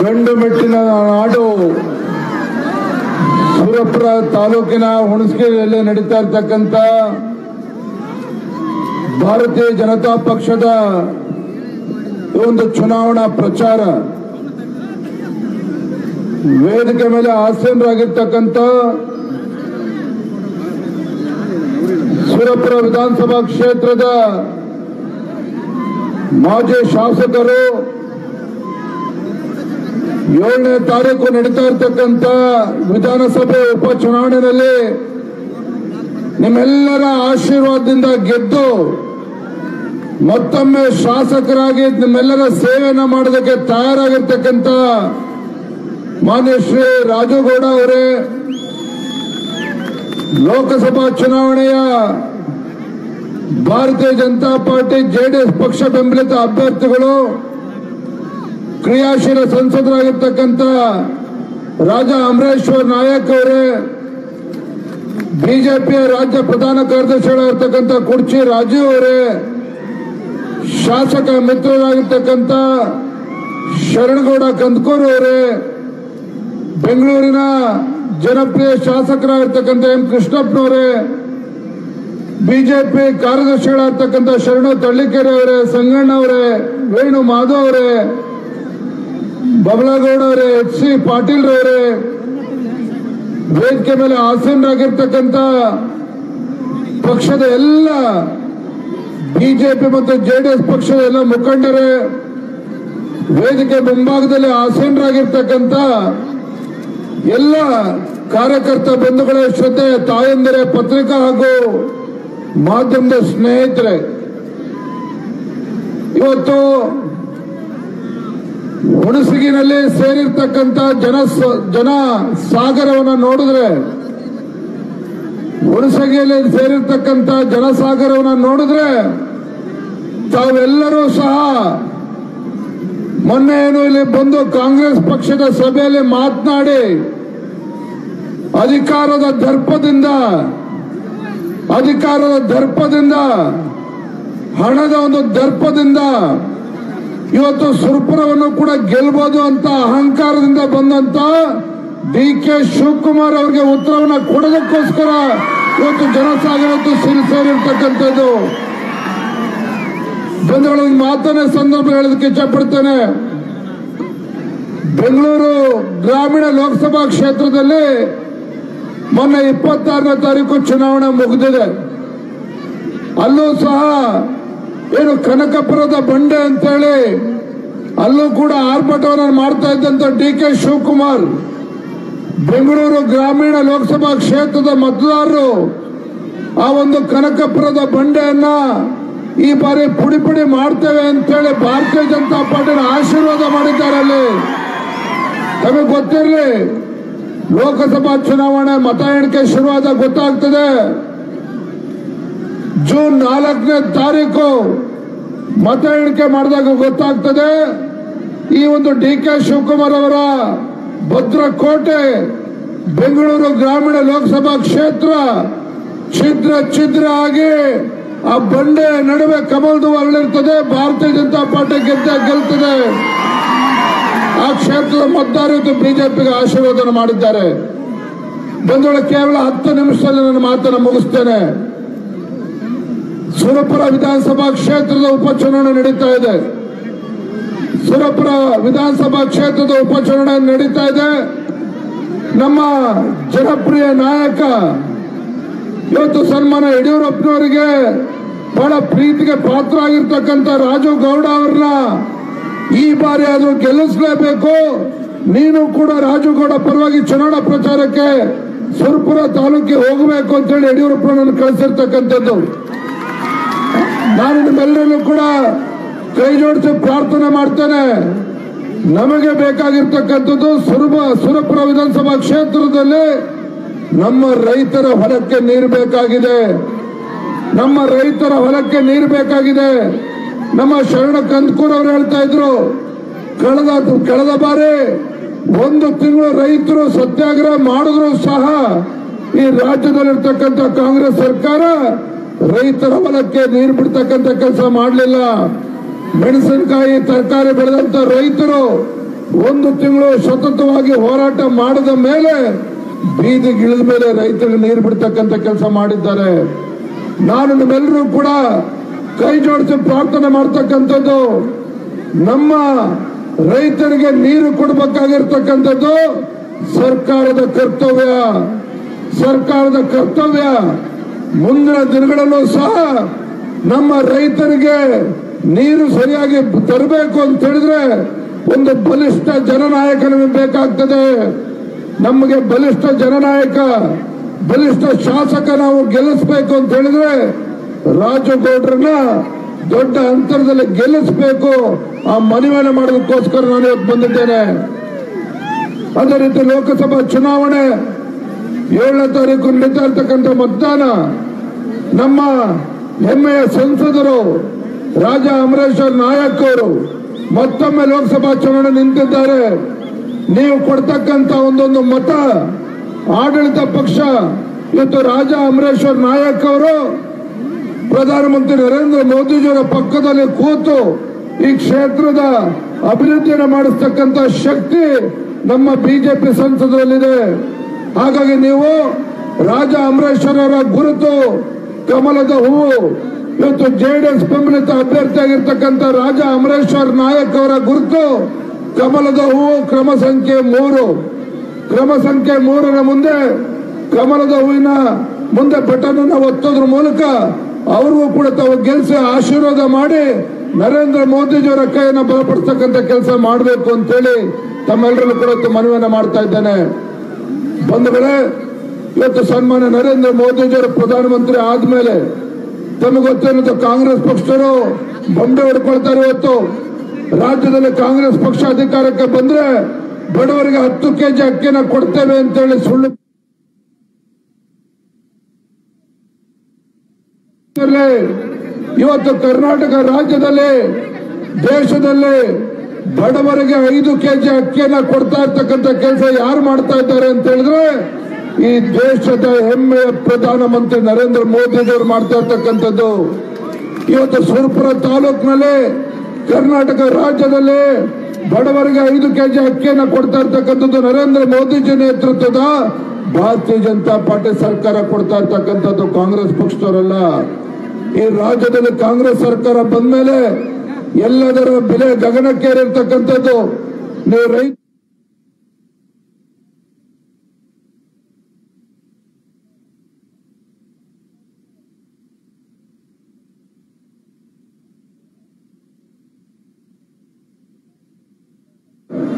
C: ಗಂಡು ಮೆಟ್ಟಿನ ನಾಡು ಸುರಪುರ ತಾಲೂಕಿನ ಹುಣಸಗಿಯಲ್ಲಿ ನಡೀತಾ ಇರ್ತಕ್ಕಂಥ ಭಾರತೀಯ ಜನತಾ ಪಕ್ಷದ ಒಂದು ಚುನಾವಣಾ ಪ್ರಚಾರ ವೇದಿಕೆ ಮೇಲೆ ಆಸೀನರಾಗಿರ್ತಕ್ಕಂಥ ಸುರಪುರ ವಿಧಾನಸಭಾ ಕ್ಷೇತ್ರದ ಮಾಜಿ ಶಾಸಕರು 7ನೇ ತಾರೀಕು ನಡೀತಾ ಇರತಕ್ಕಂಥ ವಿಧಾನಸಭೆ ಉಪಚುನಾವಣೆಯಲ್ಲಿ ನಿಮ್ಮೆಲ್ಲರ ಆಶೀರ್ವಾದದಿಂದ ಗೆದ್ದು ಮತ್ತೊಮ್ಮೆ ಶಾಸಕರಾಗಿ ನಿಮ್ಮೆಲ್ಲರ ಸೇವೆಯನ್ನು ಮಾಡೋದಕ್ಕೆ ತಯಾರಾಗಿರ್ತಕ್ಕಂಥ ಮಾನ್ಯ ಶ್ರೀ ರಾಜುಗೌಡ ಅವರೇ, ಲೋಕಸಭಾ ಚುನಾವಣೆಯ ಭಾರತೀಯ ಜನತಾ ಪಾರ್ಟಿ ಜೆಡಿಎಸ್ ಪಕ್ಷ ಬೆಂಬಲಿತ ಅಭ್ಯರ್ಥಿಗಳು ಕ್ರಿಯಾಶೀಲ ಸಂಸದರಾಗಿರ್ತಕ್ಕಂಥ ರಾಜಾ ಅಮರೇಶ್ವರ್ ನಾಯಕ್ ಅವರೇ, ಬಿಜೆಪಿಯ ರಾಜ್ಯ ಪ್ರಧಾನ ಕಾರ್ಯದರ್ಶಿಗಳಾಗಿರ್ತಕ್ಕಂಥ ಕುರ್ಚಿ ರಾಜೀವ್ ಅವರೇ, ಶಾಸಕ ಮಿತ್ರರಾಗಿರ್ತಕ್ಕಂಥ ಶರಣಗೌಡ ಕಂದಕೂರು ಅವರೇ, ಬೆಂಗಳೂರಿನ ಜನಪ್ರಿಯ ಶಾಸಕರಾಗಿರ್ತಕ್ಕಂಥ ಎಂ ಕೃಷ್ಣಪ್ಪನವರೇ, ಬಿಜೆಪಿ ಕಾರ್ಯದರ್ಶಿಗಳಾಗಿರ್ತಕ್ಕಂಥ ಶರಣು ತಳ್ಳಿಕೆರೆ ಅವರೇ, ಸಂಗಣ್ಣ ಅವರೇ, ವೇಣು ಮಾಧವ್ ಅವರೇ, ಬಬಲಾಗೌಡ ಅವರೇ, HC ಪಾಟೀಲ್ ಅವರೇ, ವೇದಿಕೆ ಮೇಲೆ ಆಸೀನರಾಗಿರ್ತಕ್ಕಂಥ ಪಕ್ಷದ ಎಲ್ಲ ಬಿಜೆಪಿ ಮತ್ತು ಜೆಡಿಎಸ್ ಪಕ್ಷದ ಎಲ್ಲ ಮುಖಂಡರೇ, ವೇದಿಕೆ ಮುಂಭಾಗದಲ್ಲಿ ಆಸೀನರಾಗಿರ್ತಕ್ಕಂಥ ಎಲ್ಲ ಕಾರ್ಯಕರ್ತ ಬಂಧುಗಳೇ, ಶ್ರದ್ಧೆಯ ತಾಯಂದಿರೇ, ಪತ್ರಿಕಾ ಹಾಗೂ ಮಾಧ್ಯಮದ ಸ್ನೇಹಿತರೆ, ಇವತ್ತು ಹುಣಸಗಿನಲ್ಲಿ ಸೇರಿರ್ತಕ್ಕಂಥ ಜನ ಸಾಗರವನ್ನು ನೋಡಿದ್ರೆ, ಹುಣಸಗಿಯಲ್ಲಿ ಸೇರಿರ್ತಕ್ಕಂಥ ಜನಸಾಗರವನ್ನು ನೋಡಿದ್ರೆ ತಾವೆಲ್ಲರೂ ಸಹ ಮೊನ್ನೆ ಏನು ಇಲ್ಲಿ ಬಂದು ಕಾಂಗ್ರೆಸ್ ಪಕ್ಷದ ಸಭೆಯಲ್ಲಿ ಮಾತನಾಡಿ ಅಧಿಕಾರದ ದರ್ಪದಿಂದ ಹಣದ ಒಂದು ದರ್ಪದಿಂದ ಇವತ್ತು ಸುರಪುರವನ್ನು ಕೂಡ ಗೆಲ್ಲಬಹುದು ಅಂತ ಅಹಂಕಾರದಿಂದ ಬಂದಂತ DK ಶಿವಕುಮಾರ್ ಅವರಿಗೆ ಉತ್ತರವನ್ನು ಕೊಡೋದಕ್ಕೋಸ್ಕರ ಇವತ್ತು ಜನಸಾಗರ ಸೇರಿರ್ತಕ್ಕಂಥದ್ದು. ಬಂಧುಗಳ ಮಾತನ್ನ ಸಂದರ್ಭ ಹೇಳೋದಕ್ಕೆ ಇಚ್ಛಪಡ್ತೇನೆ. ಬೆಂಗಳೂರು ಗ್ರಾಮೀಣ ಲೋಕಸಭಾ ಕ್ಷೇತ್ರದಲ್ಲಿ ಮೊನ್ನೆ 26ನೇ ತಾರೀಕು ಚುನಾವಣೆ ಮುಗಿದಿದೆ. ಅಲ್ಲೂ ಸಹ ಏನು ಕನಕಪುರದ ಬಂಡೆ ಅಂತೇಳಿ ಅಲ್ಲೂ ಕೂಡ ಆರ್ಭಟವನ್ನು ಮಾಡ್ತಾ ಇದ್ದಂತ DK ಶಿವಕುಮಾರ್ ಬೆಂಗಳೂರು ಗ್ರಾಮೀಣ ಲೋಕಸಭಾ ಕ್ಷೇತ್ರದ ಮತದಾರರು ಆ ಒಂದು ಕನಕಪುರದ ಬಂಡೆಯನ್ನ ಈ ಬಾರಿ ಪುಡಿ ಮಾಡ್ತೇವೆ ಅಂತೇಳಿ ಭಾರತೀಯ ಜನತಾ ಪಾರ್ಟಿನ ಆಶೀರ್ವಾದ ಮಾಡಿದ್ದಾರೆ. ಅಲ್ಲಿ ತಮಗೆ ಗೊತ್ತಿರಲಿ, ಲೋಕಸಭಾ ಚುನಾವಣೆ ಮತ ಎಣಿಕೆ ಶುರುವಾದ ಗೊತ್ತಾಗ್ತದೆ. ಜೂನ್ 4ನೇ ತಾರೀಕು ಮತ ಎಣಿಕೆ ಮಾಡಿದಾಗ ಗೊತ್ತಾಗ್ತದೆ ಈ ಒಂದು DK ಶಿವಕುಮಾರ್ ಅವರ ಭದ್ರಕೋಟೆ ಬೆಂಗಳೂರು ಗ್ರಾಮೀಣ ಲೋಕಸಭಾ ಕ್ಷೇತ್ರ ಛಿದ್ರ ಆಗಿ ಆ ಬಂಡೆ ನಡುವೆ ಕಮಲದ ಅರಳಿರ್ತದೆ. ಭಾರತೀಯ ಜನತಾ ಪಾರ್ಟಿ ಗೆಲ್ತದೆ. ಆ ಕ್ಷೇತ್ರದ ಮತದಾರರು ಬಿಜೆಪಿಗೆ ಆಶೀರ್ವಾದ ಮಾಡಿದ್ದಾರೆ. ಬಂಧುಗಳು, ಕೇವಲ 10 ನಿಮಿಷದಲ್ಲಿ ನನ್ನ ಮಾತನ್ನು ಮುಗಿಸ್ತೇನೆ. ಸುರಪುರ ವಿಧಾನಸಭಾ ಕ್ಷೇತ್ರದ ಉಪಚುನಾವಣೆ ನಡೀತಾ ಇದೆ. ಸುರಪುರ ವಿಧಾನಸಭಾ ಕ್ಷೇತ್ರದ ಉಪಚುನಾವಣೆ ನಡೀತಾ ಇದೆ. ನಮ್ಮ ಜನಪ್ರಿಯ ನಾಯಕ ಇವತ್ತು ಸನ್ಮಾನ ಯಡಿಯೂರಪ್ಪನವರಿಗೆ ಬಹಳ ಪ್ರೀತಿಗೆ ಪಾತ್ರ ಆಗಿರ್ತಕ್ಕಂಥ ರಾಜು ಗೌಡ ಅವರನ್ನ ಈ ಬಾರಿ ಆದ್ರೂ ಗೆಲ್ಲಿಸಲೇಬೇಕು. ನೀನು ಕೂಡ ರಾಜು ಗೌಡ ಪರವಾಗಿ ಚುನಾವಣಾ ಪ್ರಚಾರಕ್ಕೆ ಸುರಪುರ ತಾಲೂಕಿಗೆ ಹೋಗಬೇಕು ಅಂತೇಳಿ ಯಡಿಯೂರಪ್ಪನನ್ನು ಕಳಿಸಿರ್ತಕ್ಕಂಥದ್ದು. ನಾನು ನಿಮ್ಮೆಲ್ಲರಲ್ಲೂ ಕೂಡ ಕೈ ಜೋಡಿಸಿ ಪ್ರಾರ್ಥನೆ ಮಾಡ್ತೇನೆ. ನಮಗೆ ಬೇಕಾಗಿರ್ತಕ್ಕಂಥದ್ದು ಸುರಪುರ ವಿಧಾನಸಭಾ ಕ್ಷೇತ್ರದಲ್ಲಿ ನಮ್ಮ ರೈತರ ಹೊಲಕ್ಕೆ ನೀರು ಬೇಕಾಗಿದೆ. ನಮ್ಮ ಶರಣ ಕಂದಕೂರ್ ಅವರು ಹೇಳ್ತಾ ಇದ್ರು, ಕಳೆದ ಬಾರಿ 1 ತಿಂಗಳು ರೈತರು ಸತ್ಯಾಗ್ರಹ ಮಾಡಿದ್ರು ಸಹ ಈ ರಾಜ್ಯದಲ್ಲಿರ್ತಕ್ಕಂಥ ಕಾಂಗ್ರೆಸ್ ಸರ್ಕಾರ ರೈತರ ಹೊಲಕ್ಕೆ ನೀರು ಬಿಡ್ತಕ್ಕಂಥ ಕೆಲಸ ಮಾಡಲಿಲ್ಲ. ಮೆಣಸಿನಕಾಯಿ ತರಕಾರಿ ಬೆಳೆದಂತ ರೈತರು 1 ತಿಂಗಳು ಸತತವಾಗಿ ಹೋರಾಟ ಮಾಡಿದ ಮೇಲೆ ಬೀದಿಗಿಳಿದ ಮೇಲೆ ರೈತರಿಗೆ ನೀರು ಬಿಡ್ತಕ್ಕಂಥ ಕೆಲಸ ಮಾಡಿದ್ದಾರೆ. ನಾನು ನಿಮ್ಮೆಲ್ಲರೂ ಕೂಡ ಕೈ ಜೋಡಿಸಿ ಪ್ರಾರ್ಥನೆ ಮಾಡ್ತಕ್ಕಂಥದ್ದು. ನಮ್ಮ ರೈತರಿಗೆ ನೀರು ಕೊಡಬೇಕಾಗಿರ್ತಕ್ಕಂಥದ್ದು ಸರ್ಕಾರದ ಕರ್ತವ್ಯ. ಮುಂದಿನ ದಿನಗಳಲ್ಲೂ ಸಹ ನಮ್ಮ ರೈತರಿಗೆ ನೀರು ಸರಿಯಾಗಿ ತರಬೇಕು ಅಂತ ಹೇಳಿದ್ರೆ ಒಂದು ಬಲಿಷ್ಠ ಜನನಾಯಕ ನಮಗೆ ಬೇಕಾಗ್ತದೆ. ನಮಗೆ ಬಲಿಷ್ಠ ಜನನಾಯಕ, ಬಲಿಷ್ಠ ಶಾಸಕ ನಾವು ಗೆಲ್ಲಿಸಬೇಕು ಅಂತ ಹೇಳಿದ್ರೆ ರಾಜಗೌಡ್ರನ್ನ ದೊಡ್ಡ ಅಂತರದಲ್ಲಿ ಗೆಲ್ಲಿಸಬೇಕು. ಆ ಮನವಿಯನ್ನು ಮಾಡೋದಕ್ಕೋಸ್ಕರ ನಾನು ಇವತ್ತು ಬಂದಿದ್ದೇನೆ. ಅದೇ ರೀತಿ ಲೋಕಸಭಾ ಚುನಾವಣೆ 7ನೇ ತಾರೀಕು ನಡೀತಾ ಇರ್ತಕ್ಕಂಥ ಮತದಾನ, ನಮ್ಮ ಹೆಮ್ಮೆಯ ಸಂಸದರು ರಾಜಾ ಅಮರೇಶ್ವರ್ ನಾಯಕ್ ಅವರು ಮತ್ತೊಮ್ಮೆ ಲೋಕಸಭಾ ಚುನಾವಣೆ ನಿಂತಿದ್ದಾರೆ. ನೀವು ಕೊಡ್ತಕ್ಕಂಥ ಒಂದೊಂದು ಮತ ಆಡಳಿತ ಪಕ್ಷ ಇವತ್ತು ರಾಜಾ ಅಮರೇಶ್ವರ್ ನಾಯಕ್ ಅವರು ಪ್ರಧಾನಮಂತ್ರಿ ನರೇಂದ್ರ ಮೋದಿಜಿಯವರ ಪಕ್ಕದಲ್ಲಿ ಕೂತು ಈ ಕ್ಷೇತ್ರದ ಅಭಿವೃದ್ಧಿಯನ್ನು ಮಾಡಿಸ್ತಕ್ಕಂಥ ಶಕ್ತಿ ನಮ್ಮ ಬಿಜೆಪಿ ಸಂಸದರಲ್ಲಿದೆ. ಹಾಗಾಗಿ ನೀವು ರಾಜಾ ಅಮರೇಶ್ವರ್ ಅವರ ಗುರುತು ಕಮಲದ ಹೂವು, ಇವತ್ತು ಜೆಡಿಎಸ್ ಬೆಂಬಲಿತ ಅಭ್ಯರ್ಥಿಯಾಗಿರ್ತಕ್ಕಂಥ ರಾಜಾ ಅಮರೇಶ್ವರ್ ನಾಯಕ್ ಅವರ ಗುರುತು ಕಮಲದ ಹೂವು ಕ್ರಮ ಸಂಖ್ಯೆ 3. ಕ್ರಮ ಸಂಖ್ಯೆ 3ರ ಮುಂದೆ ಕಮಲದ ಹೂವಿನ ಮುಂದೆ ಬಟನ್ ಅನ್ನು ಒತ್ತೋದ್ರ ಮೂಲಕ ಅವ್ರಿಗೂ ಕೂಡ ತಾವು ಗೆಲ್ಲಿಸಿ ಆಶೀರ್ವಾದ ಮಾಡಿ ನರೇಂದ್ರ ಮೋದಿಜಿಯವರ ಕೈಯನ್ನು ಬಲಪಡಿಸ್ತಕ್ಕಂಥ ಕೆಲಸ ಮಾಡಬೇಕು ಅಂತೇಳಿ ತಮ್ಮೆಲ್ಲರಲ್ಲೂ ಕೂಡ ಮನವಿಯನ್ನು ಮಾಡ್ತಾ ಇದ್ದೇನೆ. ಬಂಧುಗಳೇ, ಇವತ್ತು ಸನ್ಮಾನ್ಯ ನರೇಂದ್ರ ಮೋದಿಜಿಯವರು ಪ್ರಧಾನಮಂತ್ರಿ ಆದ್ಮೇಲೆ ತಮಗೆ ಗೊತ್ತೇನಂತ ಕಾಂಗ್ರೆಸ್ ಪಕ್ಷದವರು ಬೊಂಬೆ ಹೊಡ್ಕೊಳ್ತಾರೆ. ಇವತ್ತು ರಾಜ್ಯದಲ್ಲಿ ಕಾಂಗ್ರೆಸ್ ಪಕ್ಷ ಅಧಿಕಾರಕ್ಕೆ ಬಂದ್ರೆ ಬಡವರಿಗೆ 10 ಕೆಜಿ ಅಕ್ಕಿನ ಕೊಡ್ತೇವೆ ಅಂತೇಳಿ ಸುಳ್ಳು. ಇವತ್ತು ಕರ್ನಾಟಕ ರಾಜ್ಯದಲ್ಲಿ ದೇಶದಲ್ಲಿ ಬಡವರಿಗೆ 5 ಕೆಜಿ ಅಕ್ಕಿಯನ್ನ ಕೊಡ್ತಾ ಇರ್ತಕ್ಕಂಥ ಕೆಲಸ ಯಾರು ಮಾಡ್ತಾ ಇದ್ದಾರೆ ಅಂತ ಹೇಳಿದ್ರೆ ಈ ದೇಶದ ಹೆಮ್ಮೆಯ ಪ್ರಧಾನಮಂತ್ರಿ ನರೇಂದ್ರ ಮೋದಿಜಿಯವರು ಮಾಡ್ತಾ ಇರ್ತಕ್ಕಂಥದ್ದು. ಇವತ್ತು ಸುರಪುರ ತಾಲೂಕಿನಲ್ಲಿ ಕರ್ನಾಟಕ ರಾಜ್ಯದಲ್ಲಿ ಬಡವರಿಗೆ 5 ಕೆಜಿ ಅಕ್ಕಿಯನ್ನ ಕೊಡ್ತಾ ಇರ್ತಕ್ಕಂಥದ್ದು ನರೇಂದ್ರ ಮೋದಿಜಿ ನೇತೃತ್ವದ ಭಾರತೀಯ ಜನತಾ ಪಾರ್ಟಿ ಸರ್ಕಾರ ಕೊಡ್ತಾ ಇರ್ತಕ್ಕಂಥದ್ದು, ಕಾಂಗ್ರೆಸ್ ಪಕ್ಷದವರಲ್ಲ. ಈ ರಾಜ್ಯದಲ್ಲಿ ಕಾಂಗ್ರೆಸ್ ಸರ್ಕಾರ ಬಂದ್ಮೇಲೆ ಎಲ್ಲದರ ಬೆಲೆ ಗಗನಕ್ಕೇರಿರ್ತಕ್ಕಂಥದ್ದು. ನೀವು ರೈತ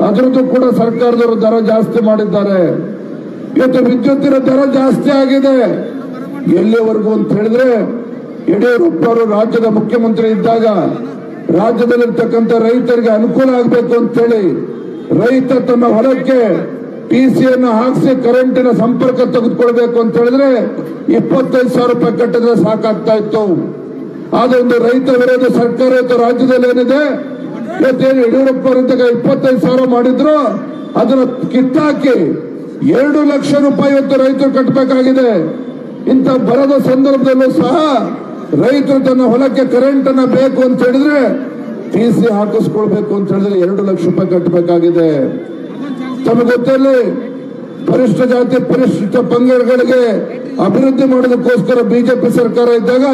C: ಅದರದ್ದು ಕೂಡ ಸರ್ಕಾರದವರು ದರ ಜಾಸ್ತಿ ಮಾಡಿದ್ದಾರೆ. ಇವತ್ತು ವಿದ್ಯುತ್ತಿನ ದರ ಜಾಸ್ತಿ ಆಗಿದೆ. ಎಲ್ಲಿವರೆಗೂ ಅಂತ ಹೇಳಿದ್ರೆ ಯಡಿಯೂರಪ್ಪನವರು ರಾಜ್ಯದ ಮುಖ್ಯಮಂತ್ರಿ ಇದ್ದಾಗ ರಾಜ್ಯದಲ್ಲಿರ್ತಕ್ಕಂಥ ರೈತರಿಗೆ ಅನುಕೂಲ ಆಗಬೇಕು ಅಂತ ಹೇಳಿ ರೈತ ತನ್ನ ಹೊಲಕ್ಕೆ ಟಿಸಿಯನ್ನು ಹಾಕಿಸಿ ಕರೆಂಟಿನ ಸಂಪರ್ಕ ತೆಗೆದುಕೊಳ್ಬೇಕು ಅಂತ ಹೇಳಿದ್ರೆ 25,000 ರೂಪಾಯಿ ಕಟ್ಟಿದ್ರೆ ಸಾಕಾಗ್ತಾ ಇತ್ತು. ಅದೊಂದು ರೈತ ವಿರೋಧ ಸರ್ಕಾರ ಇವತ್ತು ರಾಜ್ಯದಲ್ಲಿ ಏನಿದೆ. ಇವತ್ತೇನು ಯಡಿಯೂರಪ್ಪನವರಿದ್ದಾಗ 25,000 ಮಾಡಿದ್ರು, ಅದನ್ನ ಕಿತ್ತಾಕಿ 2 ಲಕ್ಷ ರೂಪಾಯಿ ಇವತ್ತು ರೈತರು ಕಟ್ಟಬೇಕಾಗಿದೆ. ಇಂಥ ಬರದ ಸಂದರ್ಭದಲ್ಲೂ ಸಹ ರೈತರು ತನ್ನ ಹೊಲಕ್ಕೆ ಕರೆಂಟ್ ಅನ್ನ ಬೇಕು ಅಂತ ಹೇಳಿದ್ರೆ ಟಿಸಿ ಹಾಕಿಸ್ಕೊಳ್ಬೇಕು ಅಂತ ಹೇಳಿದ್ರೆ 2 ಲಕ್ಷ ರೂಪಾಯಿ ಕಟ್ಟಬೇಕಾಗಿದೆ. ತಮಗೆ ಗೊತ್ತಲ್ಲಿ ಪರಿಶಿಷ್ಟ ಜಾತಿ ಪರಿಶಿಷ್ಟ ಪಂಗಡಗಳಿಗೆ ಅಭಿವೃದ್ಧಿ ಮಾಡೋದಕ್ಕೋಸ್ಕರ ಬಿಜೆಪಿ ಸರ್ಕಾರ ಇದ್ದಾಗ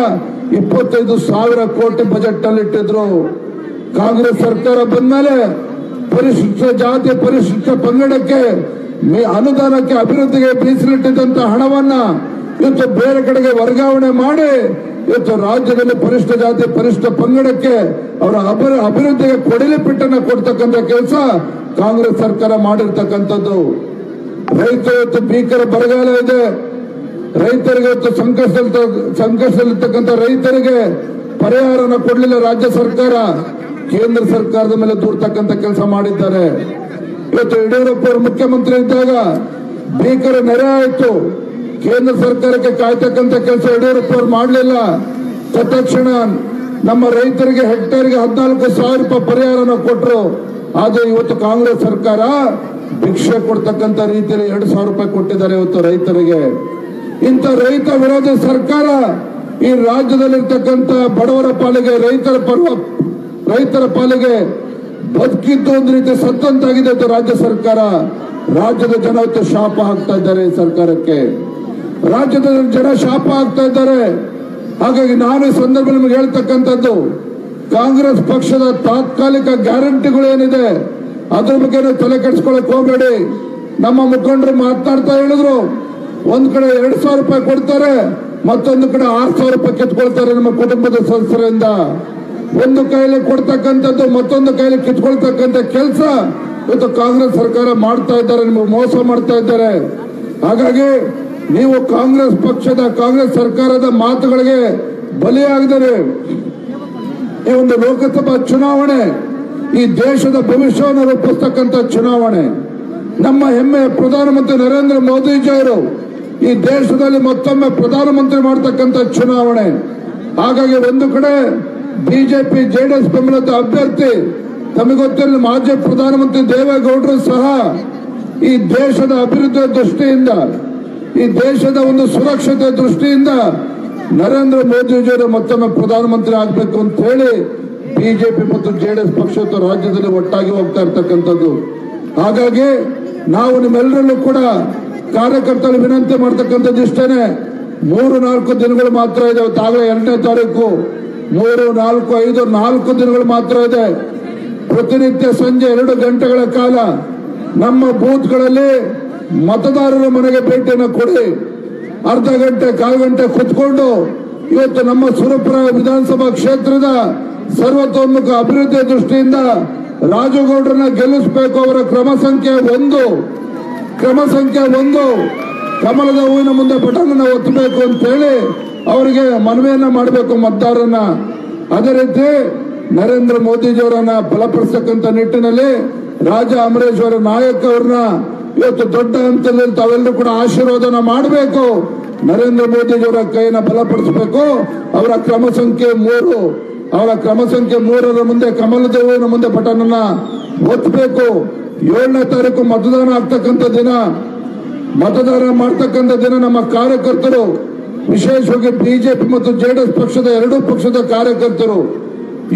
C: 25,000 ಕೋಟಿ ಬಜೆಟ್ ನಲ್ಲಿ ಇಟ್ಟಿದ್ರು. ಕಾಂಗ್ರೆಸ್ ಸರ್ಕಾರ ಬಂದ್ಮೇಲೆ ಪರಿಶಿಷ್ಟ ಜಾತಿ ಪರಿಶಿಷ್ಟ ಪಂಗಡಕ್ಕೆ ಅನುದಾನಕ್ಕೆ ಅಭಿವೃದ್ಧಿಗೆ ಮೀಸಲಿಟ್ಟಿದ್ದಂತ ಹಣವನ್ನ ಇವತ್ತು ಬೇರೆ ಕಡೆಗೆ ವರ್ಗಾವಣೆ ಮಾಡಿ ಇವತ್ತು ರಾಜ್ಯದಲ್ಲಿ ಪರಿಶಿಷ್ಟ ಜಾತಿ ಪರಿಶಿಷ್ಟ ಪಂಗಡಕ್ಕೆ ಅವರ ಅಭಿವೃದ್ಧಿಗೆ ಕೊಡಲಿ ಪಿಟ್ಟನ್ನ ಕೊಡ್ತಕ್ಕಂಥ ಕೆಲಸ ಕಾಂಗ್ರೆಸ್ ಸರ್ಕಾರ ಮಾಡಿರ್ತಕ್ಕಂಥದ್ದು. ರೈತರು ಇವತ್ತು ಭೀಕರ ಬರಗಾಲ ಇದೆ. ರೈತರಿಗೆ ಇವತ್ತು ಸಂಕಷ್ಟದಲ್ಲಿರ್ತಕ್ಕಂಥ ರೈತರಿಗೆ ಪರಿಹಾರನ ಕೊಡಲಿಲ್ಲ ರಾಜ್ಯ ಸರ್ಕಾರ. ಕೇಂದ್ರ ಸರ್ಕಾರದ ಮೇಲೆ ದೂರ್ತಕ್ಕಂಥ ಕೆಲಸ ಮಾಡಿದ್ದಾರೆ. ಇವತ್ತು ಯಡಿಯೂರಪ್ಪ ಅವರು ಮುಖ್ಯಮಂತ್ರಿ ಇದ್ದಾಗ ಭೀಕರ ನೆರೆ ಆಯಿತು. ಕೇಂದ್ರ ಸರ್ಕಾರಕ್ಕೆ ಕಾಯ್ತಕ್ಕಂಥ ಕೆಲಸ ಯಡಿಯೂರಪ್ಪ ಅವರು ಮಾಡಲಿಲ್ಲ. ತತ್ಕ್ಷಣ ನಮ್ಮ ರೈತರಿಗೆ ಹೆಕ್ಟೇರ್ಗೆ 14,000 ರೂಪಾಯಿ ಪರಿಹಾರನ ಕೊಟ್ಟರು. ಆದ್ರೆ ಇವತ್ತು ಕಾಂಗ್ರೆಸ್ ಸರ್ಕಾರ ಭಿಕ್ಷೆ ಕೊಡ್ತಕ್ಕಂಥ ರೀತಿಯಲ್ಲಿ 2,000 ರೂಪಾಯಿ ಕೊಟ್ಟಿದ್ದಾರೆ ಇವತ್ತು ರೈತರಿಗೆ. ಇಂಥ ರೈತ ವಿರೋಧಿ ಸರ್ಕಾರ ಈ ರಾಜ್ಯದಲ್ಲಿರ್ತಕ್ಕಂಥ ಬಡವರ ಪಾಲಿಗೆ ರೈತರ ಪಾಲಿಗೆ ಬದುಕಿದ್ದು ಒಂದು ರೀತಿ ಸತ್ತಂತಾಗಿದೆ ರಾಜ್ಯ ಸರ್ಕಾರ. ರಾಜ್ಯದ ಜನ ಇವತ್ತು ಶಾಪ ಹಾಕ್ತಾ ಇದ್ದಾರೆ ಈ ಸರ್ಕಾರಕ್ಕೆ. ರಾಜ್ಯದ ಜನ ಶಾಪ ಹಾಕ್ತಾ ಇದ್ದಾರೆ. ಹಾಗಾಗಿ ನಾನು ಈ ಸಂದರ್ಭದಲ್ಲಿ ನಿಮಗೆ ಹೇಳ್ತಕ್ಕಂಥದ್ದು, ಕಾಂಗ್ರೆಸ್ ಪಕ್ಷದ ತಾತ್ಕಾಲಿಕ ಗ್ಯಾರಂಟಿಗಳು ಏನಿದೆ ಅದ್ರ ಬಗ್ಗೆ ತಲೆ ಕೆಡಿಸ್ಕೊಳಕ್ ಹೋಗಬೇಡಿ. ನಮ್ಮ ಮುಖಂಡರು ಮಾತನಾಡ್ತಾ ಹೇಳಿದ್ರು, ಒಂದ್ ಕಡೆ 2,000 ರೂಪಾಯಿ ಕೊಡ್ತಾರೆ, ಮತ್ತೊಂದು ಕಡೆ 6,000 ರೂಪಾಯಿ ಕಿತ್ಕೊಳ್ತಾರೆ ನಮ್ಮ ಕುಟುಂಬದ ಸದಸ್ಯರಿಂದ. ಒಂದು ಕೈಲಿ ಕೊಡ್ತಕ್ಕಂಥದ್ದು ಮತ್ತೊಂದು ಕೈಲಿ ಕಿತ್ಕೊಳ್ತಕ್ಕಂಥ ಕೆಲಸ ಇವತ್ತು ಕಾಂಗ್ರೆಸ್ ಸರ್ಕಾರ ಮಾಡ್ತಾ ಇದ್ದಾರೆ, ನಿಮಗೆ ಮೋಸ ಮಾಡ್ತಾ ಇದ್ದಾರೆ. ಹಾಗಾಗಿ ನೀವು ಕಾಂಗ್ರೆಸ್ ಸರ್ಕಾರದ ಮಾತುಗಳಿಗೆ ಬಲಿಯಾಗಿದ್ದಾರೆ. ಈ ಒಂದು ಲೋಕಸಭಾ ಚುನಾವಣೆ ಈ ದೇಶದ ಭವಿಷ್ಯವನ್ನು ರೂಪಿಸ್ತಕ್ಕಂಥ ಚುನಾವಣೆ. ನಮ್ಮ ಹೆಮ್ಮೆ ಪ್ರಧಾನಮಂತ್ರಿ ನರೇಂದ್ರ ಮೋದಿಜಿ ಅವರು ಈ ದೇಶದಲ್ಲಿ ಮತ್ತೊಮ್ಮೆ ಪ್ರಧಾನಮಂತ್ರಿ ಮಾಡತಕ್ಕಂಥ ಚುನಾವಣೆ. ಹಾಗಾಗಿ ಒಂದು ಕಡೆ ಬಿಜೆಪಿ ಜೆಡಿಎಸ್ ಬೆಂಬಲಿತ ಅಭ್ಯರ್ಥಿ ತಮಗೆ ಗೊತ್ತಿರಲಿ ಮಾಜಿ ಪ್ರಧಾನಮಂತ್ರಿ ದೇವೇಗೌಡರು ಸಹ ಈ ದೇಶದ ಅಭಿವೃದ್ಧಿಯ ದೃಷ್ಟಿಯಿಂದ, ಈ ದೇಶದ ಒಂದು ಸುರಕ್ಷತೆ ದೃಷ್ಟಿಯಿಂದ ನರೇಂದ್ರ ಮೋದಿಜಿಯವರು ಮತ್ತೊಮ್ಮೆ ಪ್ರಧಾನಮಂತ್ರಿ ಆಗಬೇಕು ಅಂತ ಹೇಳಿ ಬಿಜೆಪಿ ಮತ್ತು ಜೆಡಿಎಸ್ ಪಕ್ಷ ರಾಜ್ಯದಲ್ಲಿ ಒಟ್ಟಾಗಿ ಹೋಗ್ತಾ ಇರ್ತಕ್ಕಂಥದ್ದು. ಹಾಗಾಗಿ ನಾವು ನಿಮ್ಮೆಲ್ಲರಲ್ಲೂ ಕೂಡ ಕಾರ್ಯಕರ್ತರು ವಿನಂತಿ ಮಾಡ್ತಕ್ಕಂಥದ್ದು ಇಷ್ಟೇನೆ, 3-4 ದಿನಗಳು ಮಾತ್ರ ಇದೆ. ಆಗಲೇ 2ನೇ ತಾರೀಕು 3, 4, 5, 4 ದಿನಗಳು ಮಾತ್ರ ಇದೆ. ಪ್ರತಿನಿತ್ಯ ಸಂಜೆ 2 ಗಂಟೆಗಳ ಕಾಲ ನಮ್ಮ ಬೂತ್ಗಳಲ್ಲಿ ಮತದಾರರ ಮನೆಗೆ ಭೇಟಿಯನ್ನು ಕೊಡಿ. ಅರ್ಧ ಗಂಟೆ 1/4 ಗಂಟೆ ಕುತ್ಕೊಂಡು ಇವತ್ತು ನಮ್ಮ ಸುರಪುರ ವಿಧಾನಸಭಾ ಕ್ಷೇತ್ರದ ಸರ್ವತೋನ್ಮುಖ ಅಭಿವೃದ್ಧಿಯ ದೃಷ್ಟಿಯಿಂದ ರಾಜುಗೌಡರನ್ನ ಗೆಲ್ಲಿಸಬೇಕು. ಅವರ ಕ್ರಮ ಸಂಖ್ಯೆ 1 ಕಮಲದ ಹೂವಿನ ಮುಂದೆ ಬಟನ್ ಒತ್ತಬೇಕು ಅಂತ ಹೇಳಿ ಅವರಿಗೆ ಮನವಿಯನ್ನ ಮಾಡಬೇಕು ಮತದಾರರನ್ನ. ಅದೇ ರೀತಿ ನರೇಂದ್ರ ಮೋದಿಜಿಯವರನ್ನ ಬಲಪಡಿಸತಕ್ಕಂಥ ನಿಟ್ಟಿನಲ್ಲಿ ರಾಜಾ ಅಮರೇಶ್ ಅವರ ನಾಯಕ ಅವ್ರನ್ನ ಇವತ್ತು ದೊಡ್ಡ ಹಂತದಲ್ಲಿ ತಾವೆಲ್ಲರೂ ಕೂಡ ಆಶೀರ್ವಾದನ ಮಾಡಬೇಕು. ನರೇಂದ್ರ ಮೋದಿಜಿಯವರ ಕೈನ ಬಲಪಡಿಸಬೇಕು. ಅವರ ಕ್ರಮ ಸಂಖ್ಯೆ 3ರ ಮುಂದೆ ಕಮಲದ ಹೂವಿನ ಮುಂದೆ ಬಟನ್ ಅನ್ನ ಒತ್ತಬೇಕು. 7ನೇ ತಾರೀಕು ಮತದಾನ ಆಗ್ತಕ್ಕಂಥ ದಿನ, ಮತದಾನ ಮಾಡ್ತಕ್ಕಂಥ ದಿನ ನಮ್ಮ ಕಾರ್ಯಕರ್ತರು, ವಿಶೇಷವಾಗಿ ಬಿಜೆಪಿ ಮತ್ತು ಜೆಡಿಎಸ್ ಪಕ್ಷದ 2 ಪಕ್ಷದ ಕಾರ್ಯಕರ್ತರು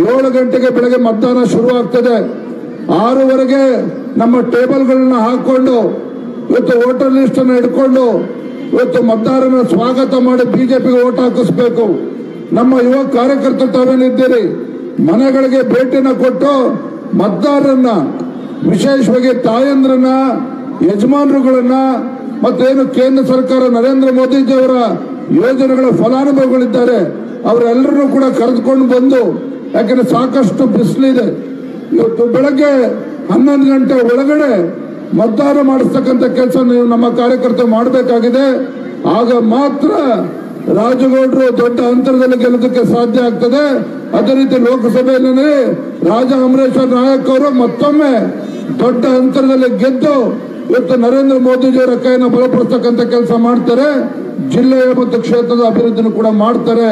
C: 7 ಗಂಟೆಗೆ ಬೆಳಗ್ಗೆ ಮತದಾನ ಶುರು ಆಗ್ತದೆ. 6ವರೆಗೆ ನಮ್ಮ ಟೇಬಲ್ಗಳನ್ನ ಹಾಕೊಂಡು ಇವತ್ತು ವೋಟರ್ ಲಿಸ್ಟ್ ಅನ್ನು ಹಿಡ್ಕೊಂಡು ಇವತ್ತು ಮತದಾರನ ಸ್ವಾಗತ ಮಾಡಿ ಬಿಜೆಪಿಗೆ ವೋಟ್ ಹಾಕಿಸ್ಬೇಕು. ನಮ್ಮ ಯುವ ಕಾರ್ಯಕರ್ತರು ತಾವೇನಿದ್ದೀರಿ ಮನೆಗಳಿಗೆ ಭೇಟಿನ ಕೊಟ್ಟು ಮತದಾರರನ್ನ, ವಿಶೇಷವಾಗಿ ತಾಯಂದ್ರನ್ನ, ಯಜಮಾನರುಗಳನ್ನ, ಮತ್ತೇನು ಕೇಂದ್ರ ಸರ್ಕಾರ ನರೇಂದ್ರ ಮೋದಿಜಿ ಅವರ ಯೋಜನೆಗಳ ಫಲಾನುಭವಿಗಳಿದ್ದಾರೆ ಅವರೆಲ್ಲರನ್ನೂ ಕೂಡ ಕರೆದುಕೊಂಡು ಬಂದು, ಯಾಕಂದ್ರೆ ಸಾಕಷ್ಟು ಬಿಸಿಲಿದೆ, ಇವತ್ತು ಬೆಳಗ್ಗೆ 11 ಗಂಟೆ ಒಳಗಡೆ ಮತದಾನ ಮಾಡಿಸ್ತಕ್ಕಂಥ ಕೆಲಸ ನೀವು ನಮ್ಮ ಕಾರ್ಯಕರ್ತರು ಮಾಡಬೇಕಾಗಿದೆ. ಆಗ ಮಾತ್ರ ರಾಜಗೌಡರು ದೊಡ್ಡ ಅಂತರದಲ್ಲಿ ಗೆಲ್ಲೋದಕ್ಕೆ ಸಾಧ್ಯ ಆಗ್ತದೆ. ಅದೇ ರೀತಿ ಲೋಕಸಭೆಯಲ್ಲಿ ರಾಜಾ ಅಮರೇಶ್ ನಾಯಕ್ ಅವರು ಮತ್ತೊಮ್ಮೆ ದೊಡ್ಡ ಅಂತರದಲ್ಲಿ ಗೆದ್ದು ಇವತ್ತು ನರೇಂದ್ರ ಮೋದಿಜಿಯವರ ಕೈಯನ್ನು ಬಲಪಡಿಸತಕ್ಕಂಥ ಕೆಲಸ ಮಾಡ್ತಾರೆ. ಜಿಲ್ಲೆಯ ಮತ್ತು ಕ್ಷೇತ್ರದ ಅಭಿವೃದ್ಧಿನೂ ಕೂಡ ಮಾಡ್ತಾರೆ.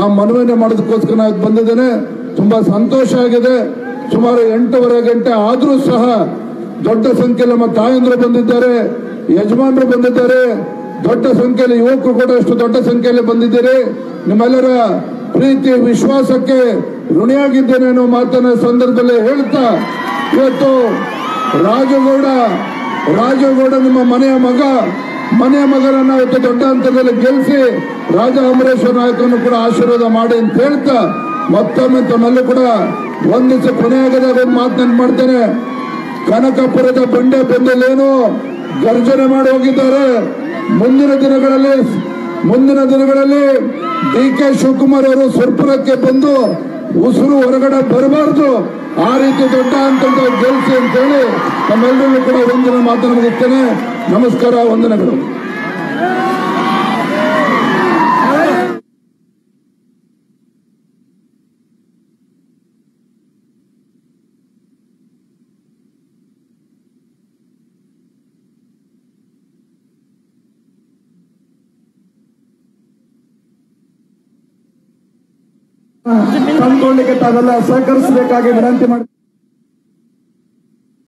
C: ಆ ಮನವಿಯನ್ನು ಮಾಡೋದಕ್ಕೋಸ್ಕರ ನಾನು ಬಂದಿದ್ದೇನೆ. ತುಂಬಾ ಸಂತೋಷ ಆಗಿದೆ. ಸುಮಾರು 8:15 ಗಂಟೆ ಆದ್ರೂ ಸಹ ದೊಡ್ಡ ಸಂಖ್ಯೆಯಲ್ಲಿ ನಮ್ಮ ತಾಯಂದ್ರು ಬಂದಿದ್ದಾರೆ, ಯಜಮಾನರು ಬಂದಿದ್ದಾರೆ, ದೊಡ್ಡ ಸಂಖ್ಯೆಯಲ್ಲಿ ಯುವಕರು ಕೂಡ ಅಷ್ಟು ದೊಡ್ಡ ಸಂಖ್ಯೆಯಲ್ಲಿ ಬಂದಿದ್ದೀರಿ. ನಿಮ್ಮೆಲ್ಲರ ಪ್ರೀತಿ ವಿಶ್ವಾಸಕ್ಕೆ ಋಣಿಯಾಗಿದ್ದೇನೆ ಅನ್ನೋ ಮಾತನ್ನ ಸಂದರ್ಭದಲ್ಲಿ ಹೇಳ್ತಾ, ಇವತ್ತು ರಾಜಗೌಡ ನಿಮ್ಮ ಮನೆಯ ಮಗನನ್ನ ಇವತ್ತು ದೊಡ್ಡ ಹಂತದಲ್ಲಿ ಗೆಲ್ಲಿಸಿ ರಾಜಾ ಅಮರೇಶ್ ನಾಯಕರನ್ನು ಕೂಡ ಆಶೀರ್ವಾದ ಮಾಡಿ ಅಂತ ಹೇಳ್ತಾ ಮತ್ತೊಮ್ಮೆ ತಮ್ಮೆಲ್ಲೂ ಕೂಡ ಒಂದಿವಸ ಕೊನೆಯಾಗದಾಗ ಒಂದು ಮಾತನ್ನು ಮಾಡ್ತೇನೆ. ಕನಕಪುರದ ಬಂಡೆ ಬೆಂದಲೇನು ಗರ್ಜನೆ ಮಾಡಿ ಹೋಗಿದ್ದಾರೆ. ಮುಂದಿನ ದಿನಗಳಲ್ಲಿ DK ಶಿವಕುಮಾರ್ ಅವರು ಸುರಪುರಕ್ಕೆ ಬಂದು ಉಸಿರು ಹೊರಗಡೆ ಬರಬಾರದು, ಆ ರೀತಿ ದೊಡ್ಡ ಅಂತ ಗೆಲ್ಸಿ ಅಂತ ಹೇಳಿ ನಮ್ಮೆಲ್ಲರಿಗೂ ಕೂಡ ಒಂದಿನ ಮಾತನ್ನು ಮುಗಿಸ್ತೇನೆ. ನಮಸ್ಕಾರ, ವಂದನೆಗಳು.
B: ತಂದುಕೊಳ್ಳಿಕ್ಕೆ ತಾವೆಲ್ಲ ಸಹಕರಿಸಬೇಕಾಗಿ ವಿನಂತಿ ಮಾಡಿ.